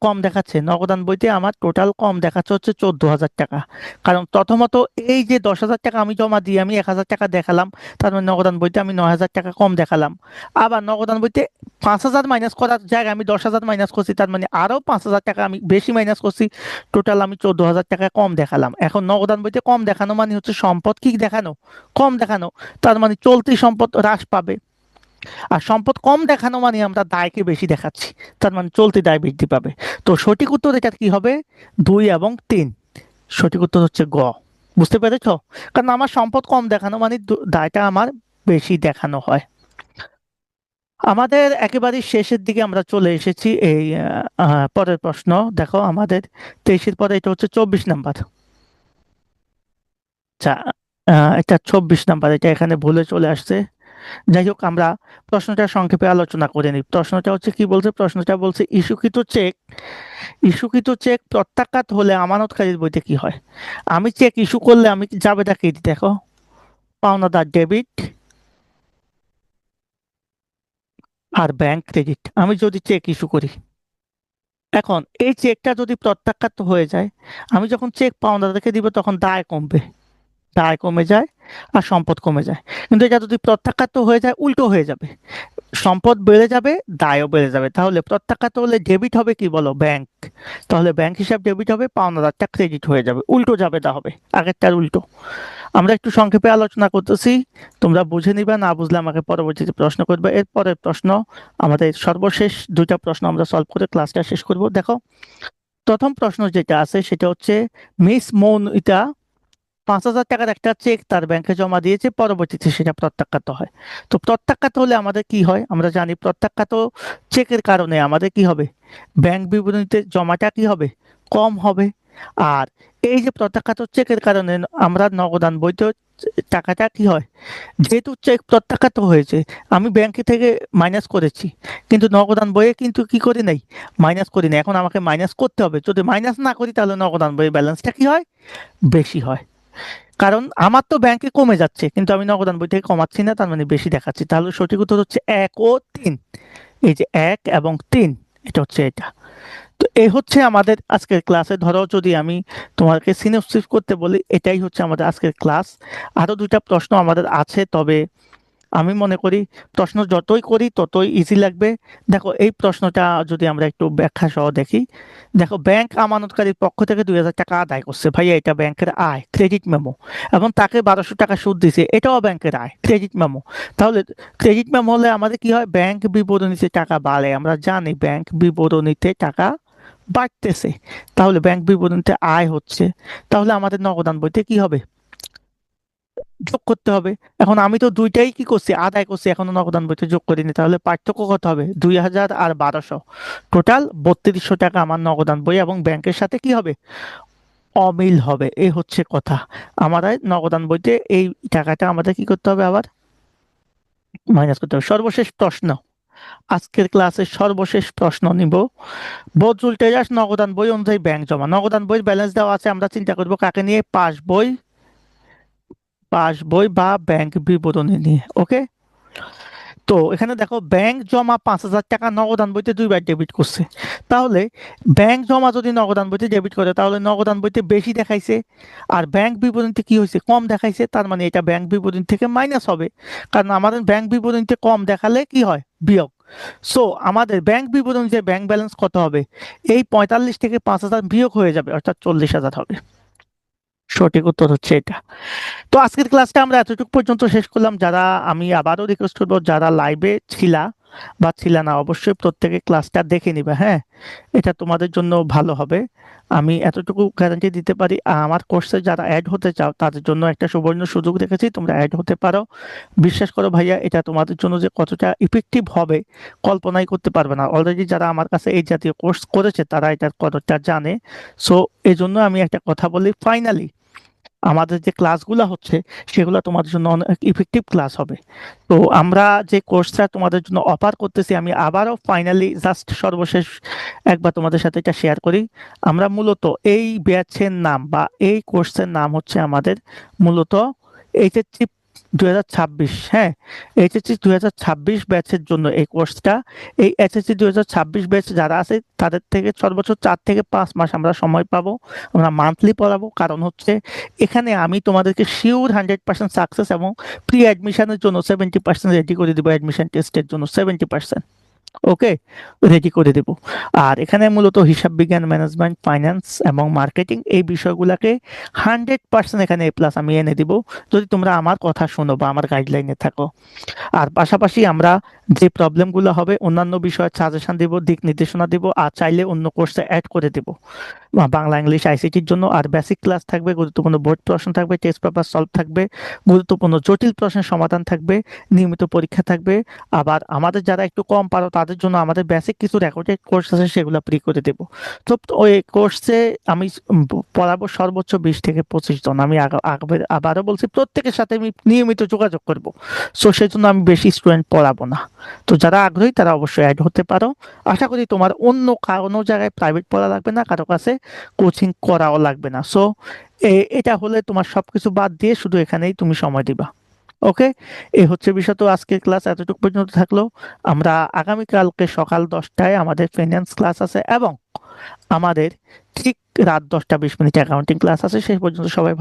কম দেখাচ্ছে, নগদান বইতে আমার টোটাল কম দেখাচ্ছে হচ্ছে 14,000 টাকা। কারণ প্রথমত এই যে 10,000 টাকা আমি জমা দিয়ে আমি 1,000 টাকা দেখালাম, তার মানে নগদান বইতে আমি 9,000 টাকা কম দেখালাম। আবার নগদান বইতে 5,000 মাইনাস করার জায়গায় আমি 10,000 মাইনাস করছি, তার মানে আরো 5,000 টাকা আমি বেশি মাইনাস করছি। টোটাল আমি 14,000 টাকা কম দেখালাম। এখন নগদান বইতে কম দেখানো মানে হচ্ছে সম্পদ কি দেখানো, কম দেখানো, তার মানে চলতি সম্পদ হ্রাস পাবে। আর সম্পদ কম দেখানো মানে আমরা দায়কে বেশি দেখাচ্ছি, তার মানে চলতি দায় বৃদ্ধি পাবে। তো সঠিক উত্তর এটা কি হবে, 2 এবং 3। সঠিক উত্তর হচ্ছে গ। বুঝতে পেরেছো? কারণ আমার সম্পদ কম দেখানো মানে দায়টা আমার বেশি দেখানো হয়। আমাদের একেবারে শেষের দিকে আমরা চলে এসেছি। এই পরের প্রশ্ন দেখো, আমাদের 23-এর পরে এটা হচ্ছে 24 নাম্বার। আচ্ছা, এটা 24 নাম্বার, এটা এখানে ভুলে চলে আসছে। যাই হোক, আমরা প্রশ্নটা সংক্ষেপে আলোচনা করে নিই। প্রশ্নটা হচ্ছে কি বলছে, প্রশ্নটা বলছে ইস্যুকৃত চেক প্রত্যাখ্যাত হলে আমানতকারীর বইতে কি হয়। আমি চেক ইস্যু করলে আমি যাবেটা কি দেখো, পাওনাদার ডেবিট আর ব্যাংক ক্রেডিট। আমি যদি চেক ইস্যু করি, এখন এই চেকটা যদি প্রত্যাখ্যাত হয়ে যায়, আমি যখন চেক পাওনাদারকে দিব তখন দায় কমবে, দায় কমে যায় আর সম্পদ কমে যায়। কিন্তু এটা যদি প্রত্যাখ্যাত হয়ে যায় উল্টো হয়ে যাবে, সম্পদ বেড়ে যাবে, দায়ও বেড়ে যাবে। তাহলে প্রত্যাখ্যাত হলে ডেবিট হবে কি বলো, ব্যাংক। তাহলে ব্যাংক হিসাব ডেবিট হবে, পাওনাদারটা ক্রেডিট হয়ে যাবে, উল্টো যাবে, তা হবে আগেরটার উল্টো। আমরা একটু সংক্ষেপে আলোচনা করতেছি, তোমরা বুঝে নিবা, না বুঝলে আমাকে পরবর্তীতে প্রশ্ন করবে। এর পরের প্রশ্ন, আমাদের সর্বশেষ দুইটা প্রশ্ন আমরা সলভ করে ক্লাসটা শেষ করব। দেখো, প্রথম প্রশ্ন যেটা আছে সেটা হচ্ছে, মিস মৌনিতা 5,000 টাকার একটা চেক তার ব্যাংকে জমা দিয়েছে, পরবর্তীতে সেটা প্রত্যাখ্যাত হয়। তো প্রত্যাখ্যাত হলে আমাদের কি হয়, আমরা জানি প্রত্যাখ্যাত চেকের কারণে আমাদের কি হবে, ব্যাংক বিবরণীতে জমাটা কি হবে, কম হবে। আর এই যে প্রত্যাখ্যাত চেকের কারণে আমরা নগদান বইতে টাকাটা কি হয়, যেহেতু চেক প্রত্যাখ্যাত হয়েছে আমি ব্যাংকে থেকে মাইনাস করেছি, কিন্তু নগদান বইয়ে কিন্তু কি করি নাই, মাইনাস করি না। এখন আমাকে মাইনাস করতে হবে, যদি মাইনাস না করি তাহলে নগদান বইয়ের ব্যালেন্সটা কি হয়, বেশি হয়। কারণ আমার তো ব্যাংকে কমে যাচ্ছে, কিন্তু আমি নগদান বই থেকে কমাচ্ছি না, তার মানে বেশি দেখাচ্ছি। তাহলে সঠিক উত্তর হচ্ছে 1 ও 3। এই যে 1 এবং 3, এটা হচ্ছে এটা। তো এই হচ্ছে আমাদের আজকের ক্লাসে। ধরো যদি আমি তোমাকে সিনপসিস করতে বলি, এটাই হচ্ছে আমাদের আজকের ক্লাস। আরো দুইটা প্রশ্ন আমাদের আছে, তবে আমি মনে করি প্রশ্ন যতই করি ততই ইজি লাগবে। দেখো, এই প্রশ্নটা যদি আমরা একটু ব্যাখ্যা সহ দেখি। দেখো, ব্যাংক আমানতকারীর পক্ষ থেকে 2,000 টাকা আদায় করছে, ভাইয়া এটা ব্যাংকের আয়, ক্রেডিট মেমো। এবং তাকে 1,200 টাকা সুদ দিছে, এটাও ব্যাংকের আয়, ক্রেডিট মেমো। তাহলে ক্রেডিট মেমো হলে আমাদের কি হয়, ব্যাংক বিবরণীতে টাকা বাড়ে। আমরা জানি ব্যাংক বিবরণীতে টাকা বাড়তেছে, তাহলে ব্যাংক বিবরণীতে আয় হচ্ছে, তাহলে আমাদের নগদান বইতে কি হবে, যোগ করতে হবে। এখন আমি তো দুইটাই কি করছি, আদায় করছি, এখনো নগদান বইতে যোগ করিনি, তাহলে পার্থক্য কত হবে, 2,000 আর 1,200, টোটাল 3,200 টাকা আমার নগদান বই এবং ব্যাংকের সাথে কি হবে, অমিল হবে। এই হচ্ছে কথা। আমাদের নগদান বইতে এই টাকাটা আমাদের কি করতে হবে, আবার মাইনাস করতে হবে। সর্বশেষ প্রশ্ন, আজকের ক্লাসের সর্বশেষ প্রশ্ন নিব। বদরুল তেজাস নগদান বই অনুযায়ী ব্যাংক জমা। নগদান বইয়ের ব্যালেন্স দেওয়া আছে, আমরা চিন্তা করবো কাকে নিয়ে, পাস বই বা ব্যাংক বিবরণী নিয়ে। ওকে, তো এখানে দেখো, ব্যাংক জমা 5,000 টাকা নগদান বইতে দুইবার ডেবিট করছে। তাহলে ব্যাংক জমা যদি নগদান বইতে ডেবিট করে, তাহলে নগদান বইতে বেশি দেখাইছে, আর ব্যাংক বিবরণীতে কি হয়েছে, কম দেখাইছে, তার মানে এটা ব্যাংক বিবরণী থেকে মাইনাস হবে। কারণ আমাদের ব্যাংক বিবরণীতে কম দেখালে কি হয়, বিয়োগ। সো আমাদের ব্যাংক বিবরণীতে ব্যাংক ব্যালেন্স কত হবে, এই 45 থেকে 5,000 বিয়োগ হয়ে যাবে, অর্থাৎ 40,000 হবে। সঠিক উত্তর হচ্ছে এটা। তো আজকের ক্লাসটা আমরা এতটুকু পর্যন্ত শেষ করলাম। যারা, আমি আবারও রিকোয়েস্ট করবো, যারা লাইভে ছিলা বা ছিল না, অবশ্যই প্রত্যেকে ক্লাসটা দেখে নিবে। হ্যাঁ, এটা তোমাদের জন্য ভালো হবে, আমি এতটুকু গ্যারান্টি দিতে পারি। আমার কোর্সে যারা অ্যাড হতে চাও তাদের জন্য একটা সুবর্ণ সুযোগ রেখেছি, তোমরা অ্যাড হতে পারো। বিশ্বাস করো ভাইয়া, এটা তোমাদের জন্য যে কতটা ইফেক্টিভ হবে কল্পনাই করতে পারবে না। অলরেডি যারা আমার কাছে এই জাতীয় কোর্স করেছে তারা এটার কতটা জানে। সো এই জন্য আমি একটা কথা বলি, ফাইনালি আমাদের যে ক্লাসগুলো হচ্ছে সেগুলো তোমাদের জন্য অনেক ইফেক্টিভ ক্লাস হবে। তো আমরা যে কোর্সটা তোমাদের জন্য অফার করতেছি, আমি আবারও ফাইনালি জাস্ট সর্বশেষ একবার তোমাদের সাথে এটা শেয়ার করি। আমরা মূলত এই ব্যাচের নাম বা এই কোর্সের নাম হচ্ছে আমাদের মূলত এইচএসসি 2026, হ্যাঁ, এইচএসসি 2026 ব্যাচের জন্য এই কোর্সটা। এই এইচএসসি 2026 ব্যাচ যারা আছে তাদের থেকে সর্বোচ্চ 4 থেকে 5 মাস আমরা সময় পাবো। আমরা মান্থলি পড়াবো, কারণ হচ্ছে এখানে আমি তোমাদেরকে শিওর 100% সাকসেস এবং প্রি অ্যাডমিশনের জন্য 70% রেডি করে দিব, অ্যাডমিশন টেস্টের জন্য 70% ওকে রেডি করে দেব। আর এখানে মূলত হিসাব বিজ্ঞান, ম্যানেজমেন্ট, ফাইন্যান্স এবং মার্কেটিং এই বিষয়গুলোকে 100% এখানে এ প্লাস আমি এনে দিব, যদি তোমরা আমার কথা শোনো বা আমার গাইডলাইনে থাকো। আর পাশাপাশি আমরা যে প্রবলেমগুলো হবে অন্যান্য বিষয়ের সাজেশন দিব, দিক নির্দেশনা দিব, আর চাইলে অন্য কোর্সে অ্যাড করে দেব বাংলা, ইংলিশ, আইসিটির জন্য। আর বেসিক ক্লাস থাকবে, গুরুত্বপূর্ণ বোর্ড প্রশ্ন থাকবে, টেস্ট পেপার সলভ থাকবে, গুরুত্বপূর্ণ জটিল প্রশ্নের সমাধান থাকবে, নিয়মিত পরীক্ষা থাকবে। আবার আমাদের যারা একটু কম পারো তাদের জন্য আমাদের বেসিক কিছু রেকর্ডেড কোর্স আছে, সেগুলো ফ্রি করে দেব। তো ওই কোর্সে আমি পড়াবো সর্বোচ্চ 20 থেকে 25 জন। আমি আবারও বলছি, প্রত্যেকের সাথে আমি নিয়মিত যোগাযোগ করব। সো সেই জন্য আমি বেশি স্টুডেন্ট পড়াবো না। তো যারা আগ্রহী তারা অবশ্যই অ্যাড হতে পারো। আশা করি তোমার অন্য কোনো জায়গায় প্রাইভেট পড়া লাগবে না, কারো কাছে কোচিং করাও লাগবে না। সো এটা হলে তোমার সবকিছু বাদ দিয়ে শুধু এখানেই তুমি সময় দিবা। ওকে, এই হচ্ছে বিষয়। তো আজকের ক্লাস এতটুকু পর্যন্ত থাকলো। আমরা আগামীকালকে সকাল 10টায় আমাদের ফাইন্যান্স ক্লাস আছে, এবং আমাদের ঠিক রাত 10টা 20 মিনিট অ্যাকাউন্টিং ক্লাস আছে। সেই পর্যন্ত সবাই